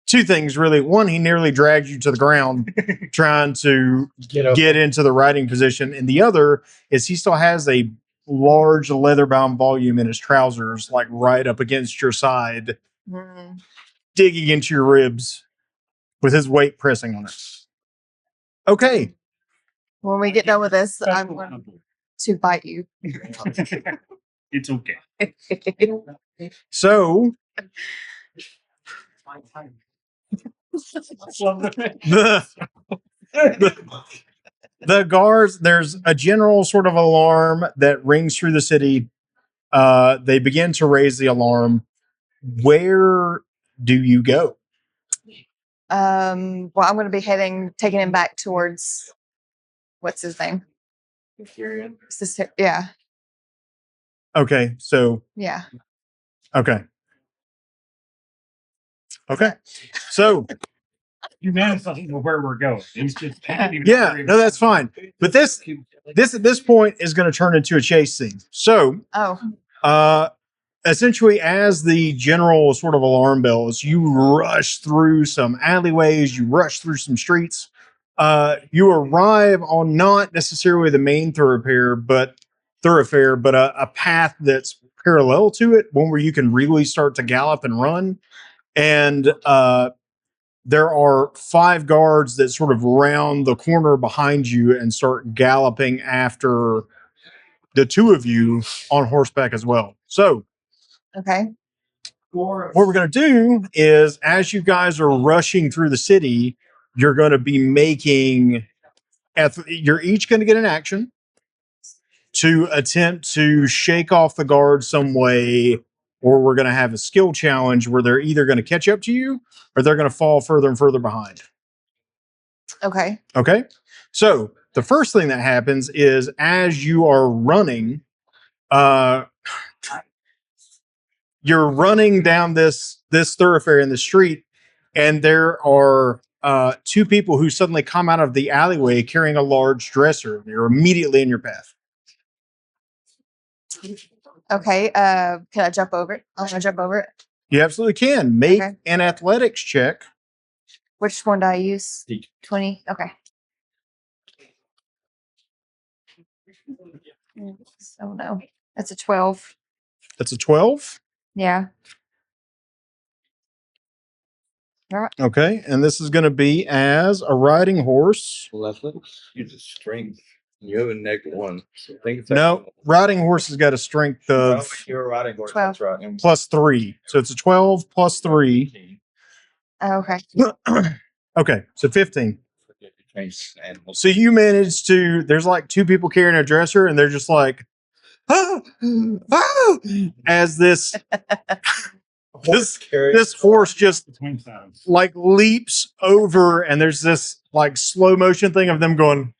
two things really. One, he nearly dragged you to the ground trying to Get up. get into the riding position, and the other is he still has a large leather-bound volume in his trousers, like right up against your side, Mm. digging into your ribs with his weight pressing on it. Okay. When we get done with this, I'm going to bite you. It's okay. So the, the guards, there's a general sort of alarm that rings through the city. They begin to raise the alarm. Where do you go? Well, I'm going to be taking him back towards what's his name? Yeah, Okay. So, yeah. okay. Okay. So, Humanus doesn't know where we're going. He's just yeah, no, that's fine. But this at this point is going to turn into a chase scene. So, Oh, essentially, as the general sort of alarm bells, you rush through some alleyways, you rush through some streets. You arrive on not necessarily the main thoroughfare, but a path that's parallel to it, one where you can really start to gallop and run. And there are 5 guards that sort of round the corner behind you and start galloping after the 2 of you on horseback as well. So, okay. what we're going to do is, as you guys are rushing through the city, you're going to be making, you're each going to get an action to attempt to shake off the guard some way, or we're going to have a skill challenge where they're either going to catch up to you or they're going to fall further and further behind. Okay. Okay. So the first thing that happens is, as you are running, you're running down this thoroughfare in the street, and there are 2 people who suddenly come out of the alleyway carrying a large dresser. They're immediately in your path. Okay. Can I jump over it? I'm gonna jump over it. You absolutely can make Okay. an athletics check. Which one do I use? 20. Okay. So no, that's a 12. That's a 12. Yeah. All right. Okay, and this is going to be as a riding horse. Athletics, use a strength. You have a -1. So I think it's No, riding horse has got a strength of you're a riding horse. 12. That's right. +3. So it's a 12 +3. Oh, okay. Okay, so 15. Change animals. So you managed to, there's like 2 people carrying a dresser, and they're just like, ah, ah, as this horse just like leaps over, and there's this like slow motion thing of them going,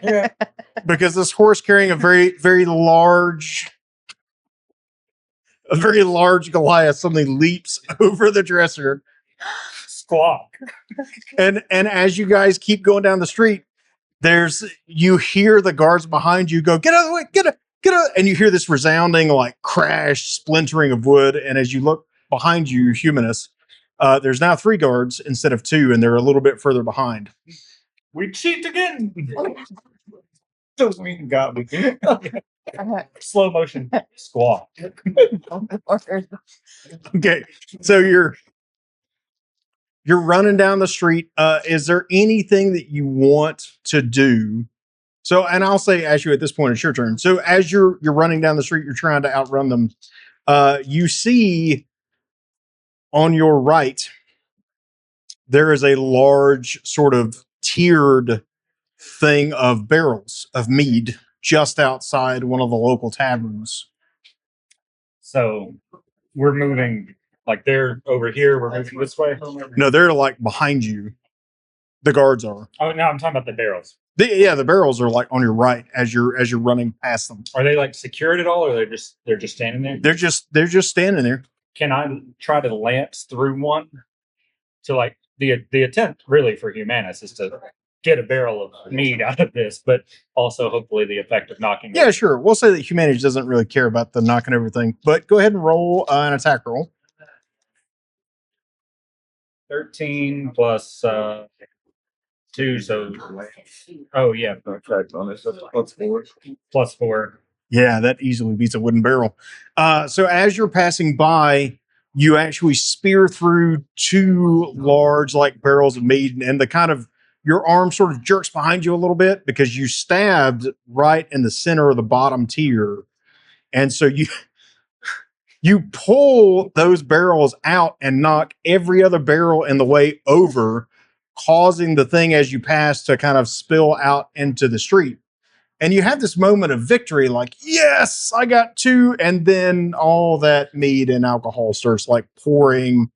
Yeah. because this horse carrying a very large Goliath suddenly leaps over the dresser. Squawk. And as you guys keep going down the street, you hear the guards behind you go, get out of the way, get out, and you hear this resounding like crash, splintering of wood. And as you look behind you, Humanus, there's now 3 guards instead of 2, and they're a little bit further behind. We cheat again. We got me. Slow motion squawk. Okay, so you're running down the street. Is there anything that you want to do? So, and I'll say, as you at this point, it's your turn. So, as you're running down the street, you're trying to outrun them. You see on your right, there is a large sort of tiered thing of barrels of mead just outside one of the local taverns. So we're moving, like they're over here. We're moving this way. No, they're like behind you. The guards are. Oh no, I'm talking about the barrels. The barrels are like on your right as you're running past them. Are they like secured at all, or they're just standing there? They're just standing there. Can I try to lance through one? To like the attempt really for Humanus is to get a barrel of mead out of this, but also hopefully the effect of knocking. Yeah, sure. We'll say that humanity doesn't really care about the knocking everything, but go ahead and roll an attack roll. 13 plus 2, so oh yeah, plus 4. Yeah, that easily beats a wooden barrel. So as you're passing by, you actually spear through 2 large like barrels of meat, and the kind of your arm sort of jerks behind you a little bit because you stabbed right in the center of the bottom tier. And so you pull those barrels out and knock every other barrel in the way over, causing the thing as you pass to kind of spill out into the street. And you have this moment of victory, like, yes, I got 2. And then all that mead and alcohol starts like pouring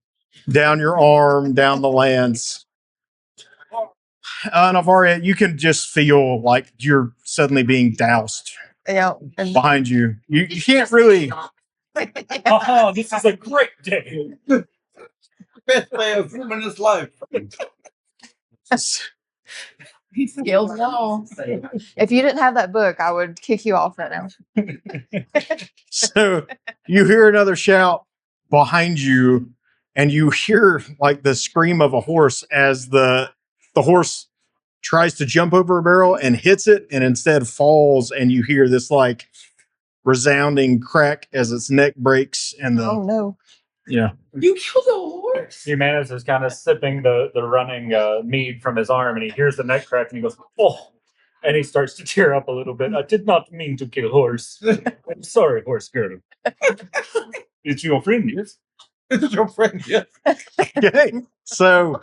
down your arm, down the lance. Ilvaria, you can just feel like you're suddenly being doused Yeah. And behind you. You can't really. Oh, this is a great day. Best day of human life. He scales low. if you didn't have that book, I would kick you off right now. So you hear another shout behind you, and you hear like the scream of a horse as the horse tries to jump over a barrel and hits it and instead falls, and you hear this like resounding crack as its neck breaks and the Oh no. yeah. You killed a horse. Humanus is kind of sipping the running mead from his arm, and he hears the neck crack, and he goes, "Oh!" And he starts to tear up a little bit. I did not mean to kill horse. I'm sorry, horse girl. It's your friend, yes? It's your friend, yes. Okay. So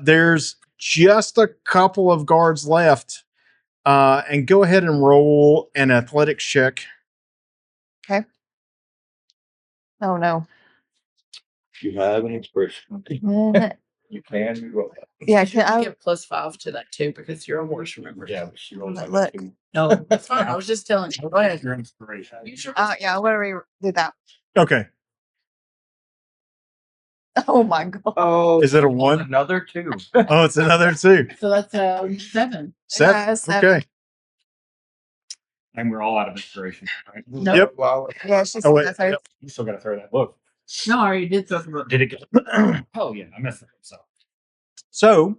there's just a couple of guards left. And go ahead and roll an athletics check. Oh no. You have an expression. Mm, You can roll that. yeah, You I, get +5 to that too because you're a horse, remember? Yeah, but she rolls like Look. a 2. No, that's fine. I was just telling you. Go ahead. Your inspiration. You sure? yeah, what do we do that? Okay. Oh my god. Oh, Is it a 1? Another 2. Oh, it's another 2. So that's 7. 7. Seven. Okay. And we're all out of inspiration, right? No, Yep. Wow. Yeah, she's Oh, wait. that's her. You still got to throw that book. no, I already did talk about. Did it go? Oh, yeah, I missed it. So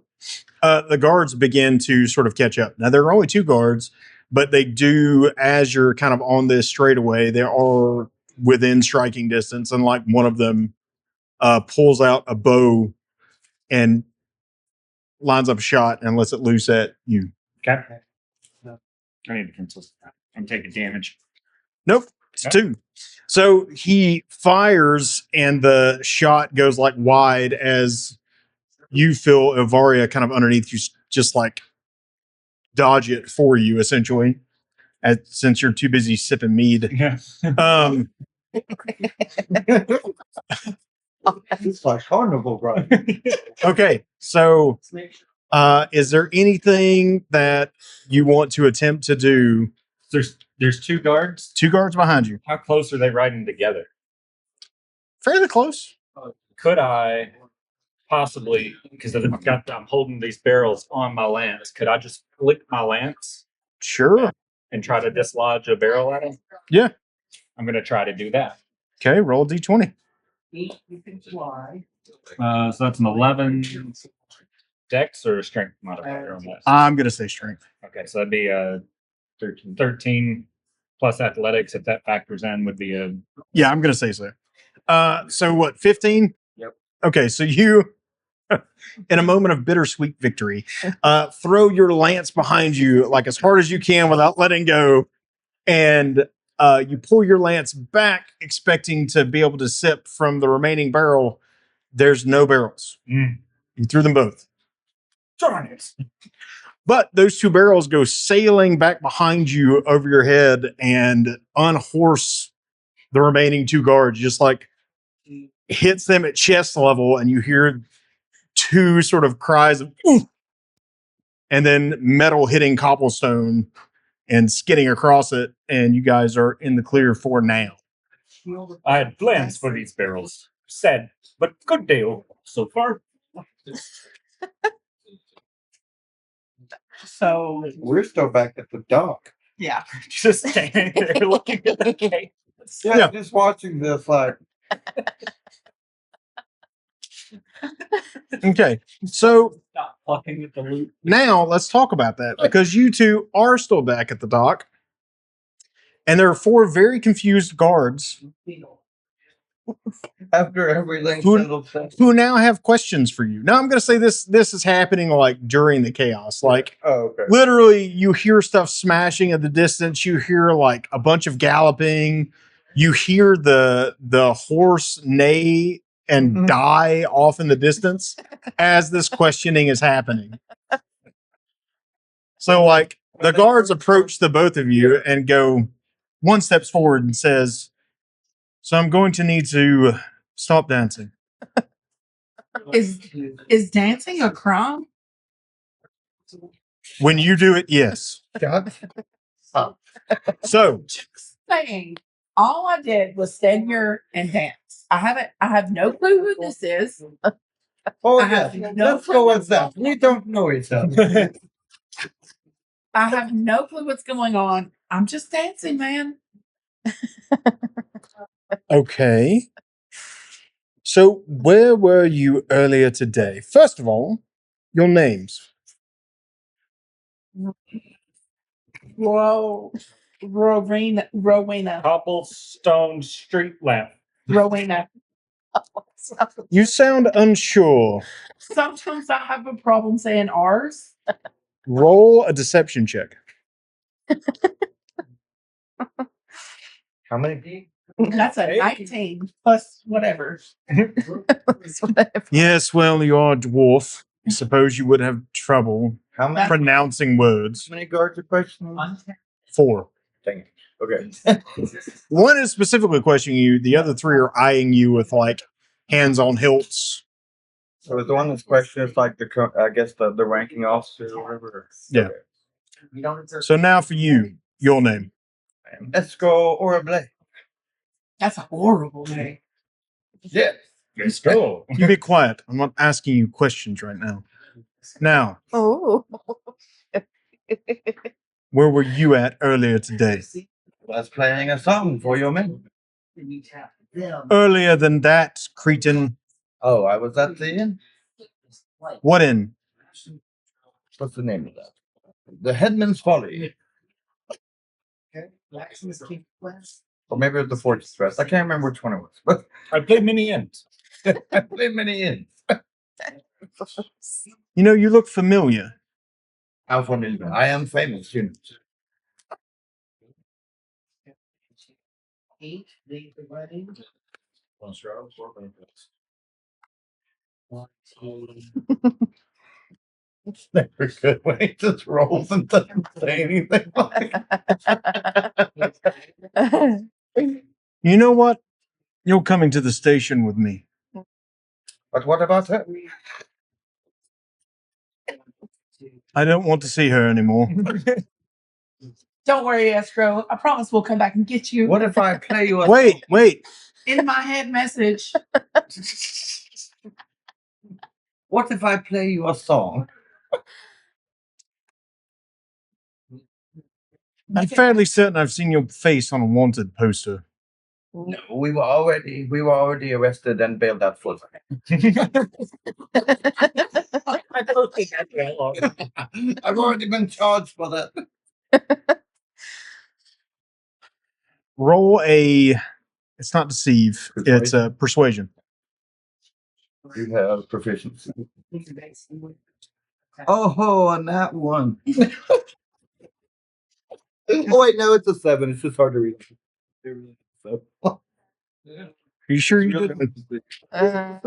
the guards begin to sort of catch up. Now, there are only 2 guards, but they do, as you're kind of on this straightaway, they are within striking distance. And like one of them pulls out a bow and lines up a shot and lets it loose at you. Okay. I need to cancel. I'm taking damage. Nope, it's 2. So he fires, and the shot goes like wide as you feel Ilvaria kind of underneath you, just like dodge it for you, essentially. Since you're too busy sipping mead. Yeah. It's like carnival, bro. Okay, so is there anything that you want to attempt to do? There's 2 guards. 2 guards behind you. How close are they riding together? Fairly close. Could I possibly, because I'm holding these barrels on my lance, could I just flick my lance Sure. and try to dislodge a barrel at him? Yeah. I'm going to try to do that. Okay, roll a d20. You can fly. So that's an 11 dex or strength modifier on that. I'm going to say strength. Okay, so that'd be a 13 plus athletics, if that factors in, would be a. Yeah, I'm going to say so. So what, 15? Yep. Okay, so you, in a moment of bittersweet victory, throw your lance behind you like as hard as you can without letting go. And you pull your lance back, expecting to be able to sip from the remaining barrel. There's no barrels. You threw them both. Darn it. But those 2 barrels go sailing back behind you over your head and unhorse the remaining 2 guards, just like hits them at chest level, and you hear 2 sort of cries of "Ooh!" and then metal hitting cobblestone and skidding across it, and you guys are in the clear for now. I had plans for these barrels. Sad, but good day so far. So We're still back at the dock. yeah, Just standing there looking at the cake. Yeah, just watching this like Okay, so Stop fucking with the loot. now let's talk about that because you two are still back at the dock, and there are 4 very confused guards After everything Who- settled down. who now have questions for you. Now I'm going to say this is happening like during the chaos. Like Oh, okay. literally you hear stuff smashing at the distance, you hear like a bunch of galloping, you hear the horse neigh and die off in the distance as this questioning is happening. So like the guards approach the both of you and go one steps forward and says, "So I'm going to need to stop dancing." Is dancing a crime? When you do it, yes. God. So Just saying. All I did was stand here and dance. I have no clue who this is. Oh, I have yeah. no Let's go clue with that. We don't know each other. I have no clue what's going on. I'm just dancing, man. okay. So where were you earlier today? First of all, your names. Rowena. Cobblestone street lamp. Rowena. You sound unsure. Sometimes I have a problem saying R's. Roll a deception check. How many? That's a 19 plus whatever. Yes, well, you are a dwarf. I suppose you would have trouble How many? pronouncing words. How many guards are questioning? 4. Dang it. Okay. One is specifically questioning you. The other 3 are eyeing you with like hands on hilts. So is the one that's questioned is like I guess the ranking officer or whatever? Yeah. Okay. So now for you, your name. Esco Orable. That's a horrible name. Yes. Let's go. You be quiet. I'm not asking you questions right now. Now, Oh. where were you at earlier today? Was playing a song for your men. Earlier than that, cretin. Oh, I was at the inn. What in? What's the name of that? The Headman's Folly. Or maybe it was the Fortune's Rest. I can't remember which one it was. But I played mini inns. I played many inns. You know, you look familiar. How funny is that? I am famous, you know. It's never good when he just rolls and doesn't say anything. You know what? You're coming to the station with me. But what about her? I don't want to see her anymore. Don't worry, Escrow. I promise we'll come back and get you. What if I play you a Wait. In my head message. What if I play you a song? I'm fairly certain I've seen your face on a wanted poster. No, we were already arrested and bailed out for I don't think that's that long. I've already been charged for that. Roll a. It's not deceive. It's a persuasion. You have proficiency. Oh, on that one. Oh wait, no, it's a 7. It's just hard to read. So, Are you sure you did? I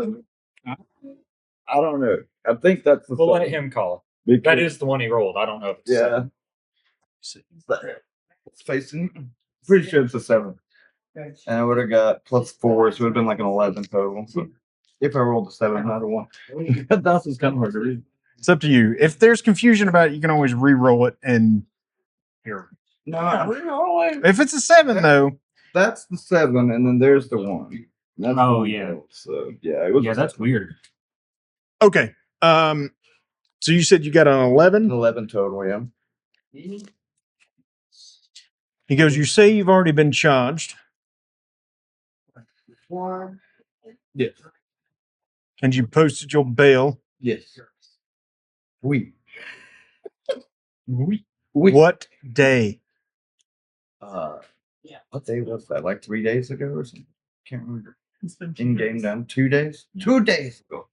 don't know. I think that's the We'll let 7. him call it. Because- That is the one he rolled. I don't know if it's Yeah. It's facing. Pretty sure it's a 7. And I would have got +4, so it would have been like an 11 total. So if I rolled a 7, not a 1. That's just kind of hard to read. It's up to you. If there's confusion about it, you can always re-roll it. And here. No, if it's a 7, though, that's the 7, and then there's the 1. That's Oh, the yeah. 1. So yeah, it was Yeah, that's weird. okay. So you said you got an 11. an 11 total. Yeah. He goes, "You say you've already been charged." Yes. And you posted your bail. Yes. We. We What day? What day was that? Like 3 days ago or something? Can't remember. It's been In game down 2 days? 2 days ago.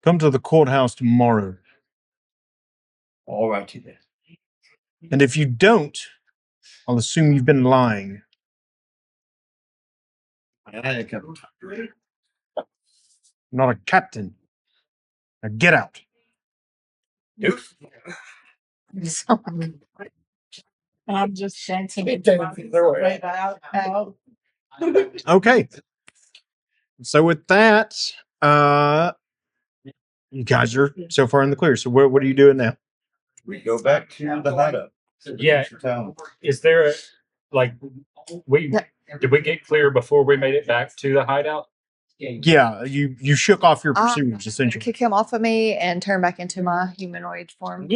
Come to the courthouse tomorrow. All righty then. And if you don't, I'll assume you've been lying. I can. I'm not a captain. Now get out. Deuce. I'm just dancing. Right out. Okay. So with that, you guys are so far in the clear. So what are you doing now? We go back to the hideout. Yeah. Town. Is there a like did we get clear before we made it back to the hideout? Yeah, you shook off your pursuers essentially. Kick him off of me and turn back into my humanoid form.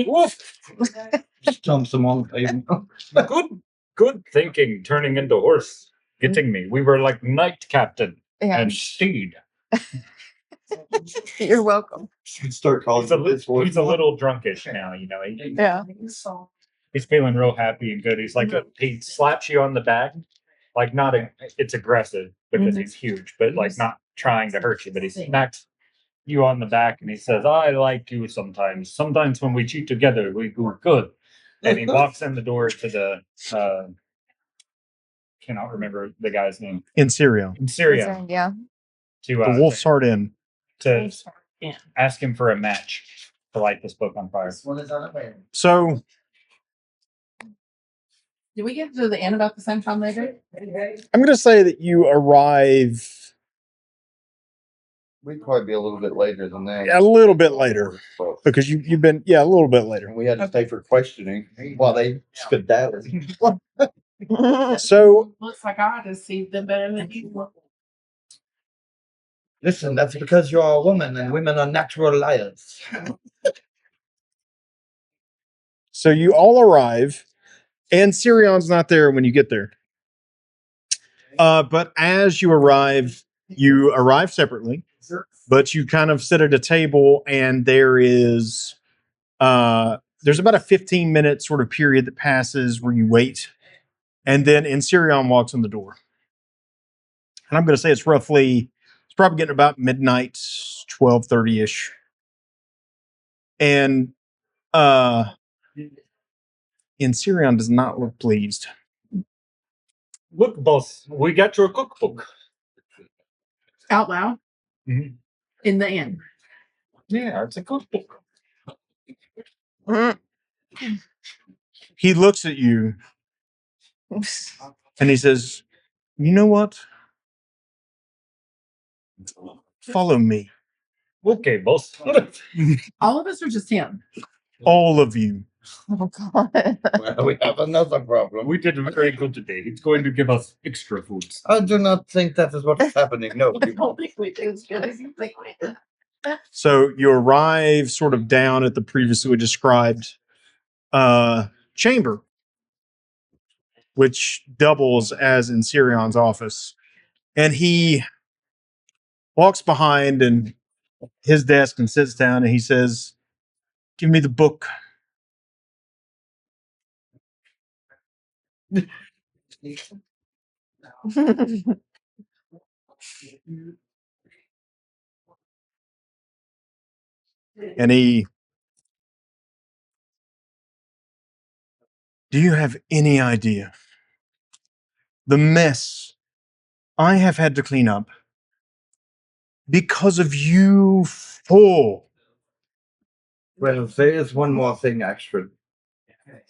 Jumps him on the pavement. Good thinking, turning into horse, getting me. We were like knight captain Yeah. and steed. You're welcome. Start calling He's a little drunkish now, you know. Yeah. He's feeling real happy and good. He's like he slaps you on the back, like not it's aggressive because he's huge, but like not trying to hurt you. But he smacks you on the back and he says, "I like you sometimes. Sometimes when we cheat together, we do good." And he walks in the door to the cannot remember the guy's name In Syria. in Syria Yeah. to The Wolf's Heart Inn. to ask him for a match to light this book on fire. So Did we get to the end about the same time they did? I'm gonna say that you arrive We'd probably be a little bit later than that. a little bit later. Because you've been a little bit later. And we had to stay for questioning while they skedaddled. So Looks like I deceived them better than you. Listen, that's because you're a woman and women are natural liars. so you all arrive, and Sirion's not there when you get there. But as you arrive separately, but you kind of sit at a table, and there's about a 15-minute sort of period that passes where you wait, and then Sirion walks in the door. And I'm going to say it's probably getting about midnight, 12:30ish. And Sirion does not look pleased. Look, boss, we got your cookbook. Out loud? Mhm. In the end. Yeah, it's a cookbook. He looks at you and he says, "You know what? Follow me. Okay, boss. All of us are just him. All of you." Oh God. Well, we have another problem. We did very good today. It's going to give us extra food. I do not think that is what is happening. No. I don't think we do as good as you think we do. So you arrive sort of down at the previously described chamber, which doubles as Sirion's office. And he walks behind and his desk and sits down and he says, "Give me the book." And do you have any idea the mess I have had to clean up because of you four? Well, there is one more thing extra.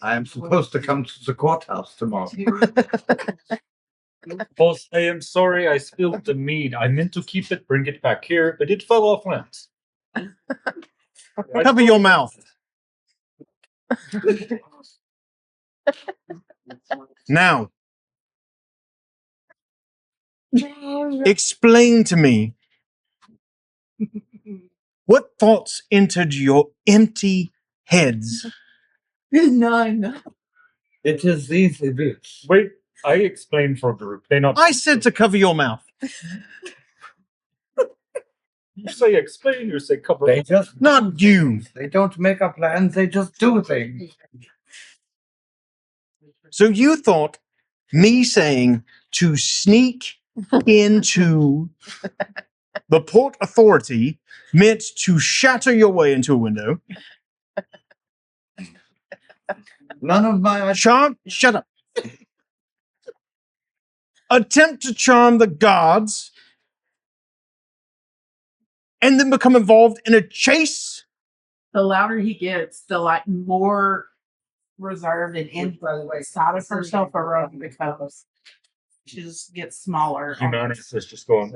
I am supposed to come to the courthouse tomorrow. Boss, I am sorry I spilled the mead. I meant to keep it, bring it back here, but it fell off once. Cover your mouth. Now, explain to me what thoughts entered your empty heads None. It is easy, bitch. Wait, I explained for group. They not. I said to cover your mouth. You say explain, you say cover. They just Not you. They don't make up plans. They just do things. So you thought me saying to sneak into the Port Authority meant to shatter your way into a window. None of my Charm, shut up. Attempt to charm the guards and then become involved in a chase. The louder he gets, the like more reserved and inside of herself Aurora becomes. She just gets smaller. Humanus is just going.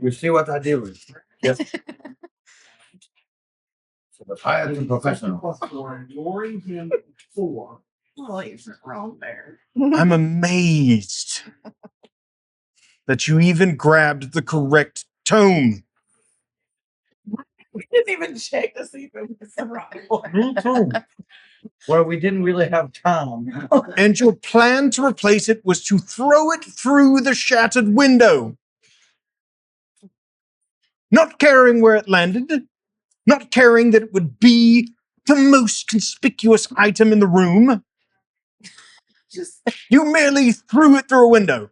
You see what I deal with? Yes. So the hired and professional. Ignoring him for. Well, he's wrong there. I'm amazed that you even grabbed the correct tone. We didn't even check to see if it was the right one. Me too. Well, we didn't really have time. And your plan to replace it was to throw it through the shattered window. Not caring where it landed, not caring that it would be the most conspicuous item in the room. Just You merely threw it through a window.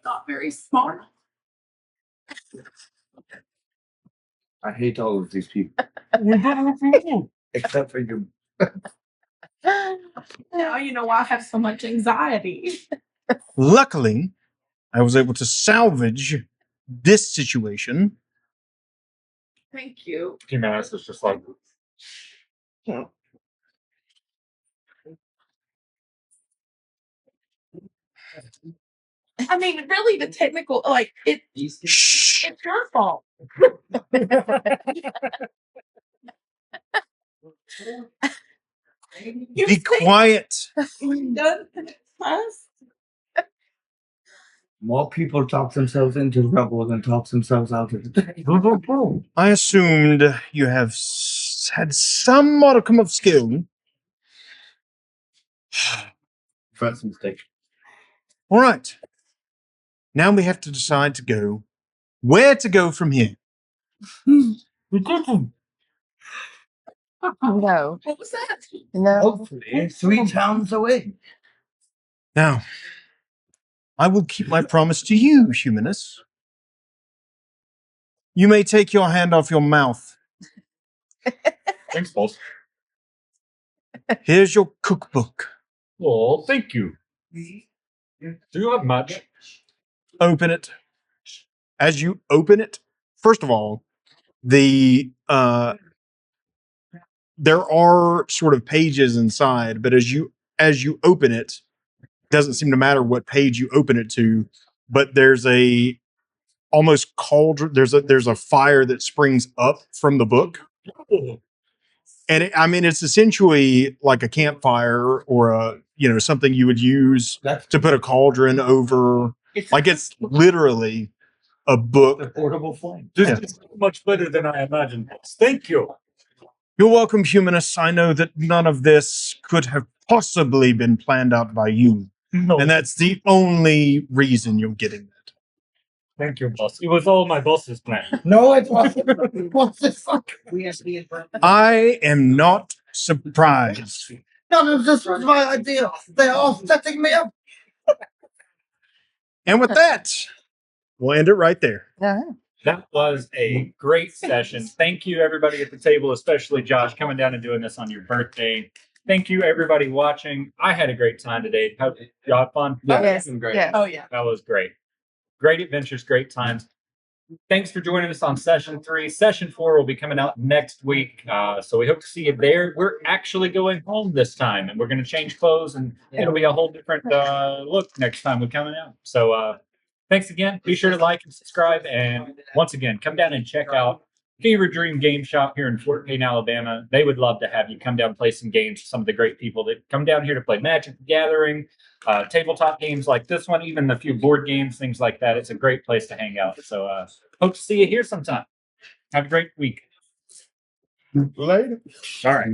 not very smart. I hate all of these people. Except for you. Now you know why I have so much anxiety. Luckily, I was able to salvage this situation. Thank you. Humanus is just like. I mean, really, the technical, like, Shh. it's your fault. You Be think quiet. we've done us? More people talk themselves into trouble than talk themselves out of it. I assumed you have had some modicum of skill. First mistake. All right. Now we have to decide where to go from here. No. What was that? No. Hopefully, 3 towns away. Now, I will keep my promise to you, Humanus. You may take your hand off your mouth. Thanks, boss. Here's your cookbook. Oh, thank you. Do you have much? Open it. As you open it, first of all, there are sort of pages inside, but as you open it, doesn't seem to matter what page you open it to, but there's a almost cauldron. There's a fire that springs up from the book, and it's essentially like a campfire or something you would use to put a cauldron over. It's literally a book. The portable flame. This is much better than I imagined, boss. Thank you. You're welcome, Humanus. I know that none of this could have possibly been planned out by you, No, and that's the only reason you're getting that. thank you, boss. It was all my boss's plan. No, it wasn't. What's this fuck? I am not surprised. None of this was my idea. They're all setting me up. And with that, we'll end it right there. No. That was a great session. Thank you, everybody at the table, especially Josh, coming down and doing this on your birthday. Thank you, everybody watching. I had a great time today. Y'all had fun? Yes. Great. Yes. Oh, yeah. That was great. Great adventures, great times. Thanks for joining us on session 3. Session 4 will be coming out next week. So we hope to see you there. We're actually going home this time, and we're going to change clothes, and it'll be a whole different look next time we're coming out. So thanks again. Be sure to like and subscribe. And once again, come down and check out Fever Dream Game Shop here in Fort Payne, Alabama. They would love to have you come down and play some games with some of the great people that come down here to play Magic the Gathering, tabletop games like this one, even a few board games, things like that. It's a great place to hang out. So hope to see you here sometime. Have a great week. Later. All right.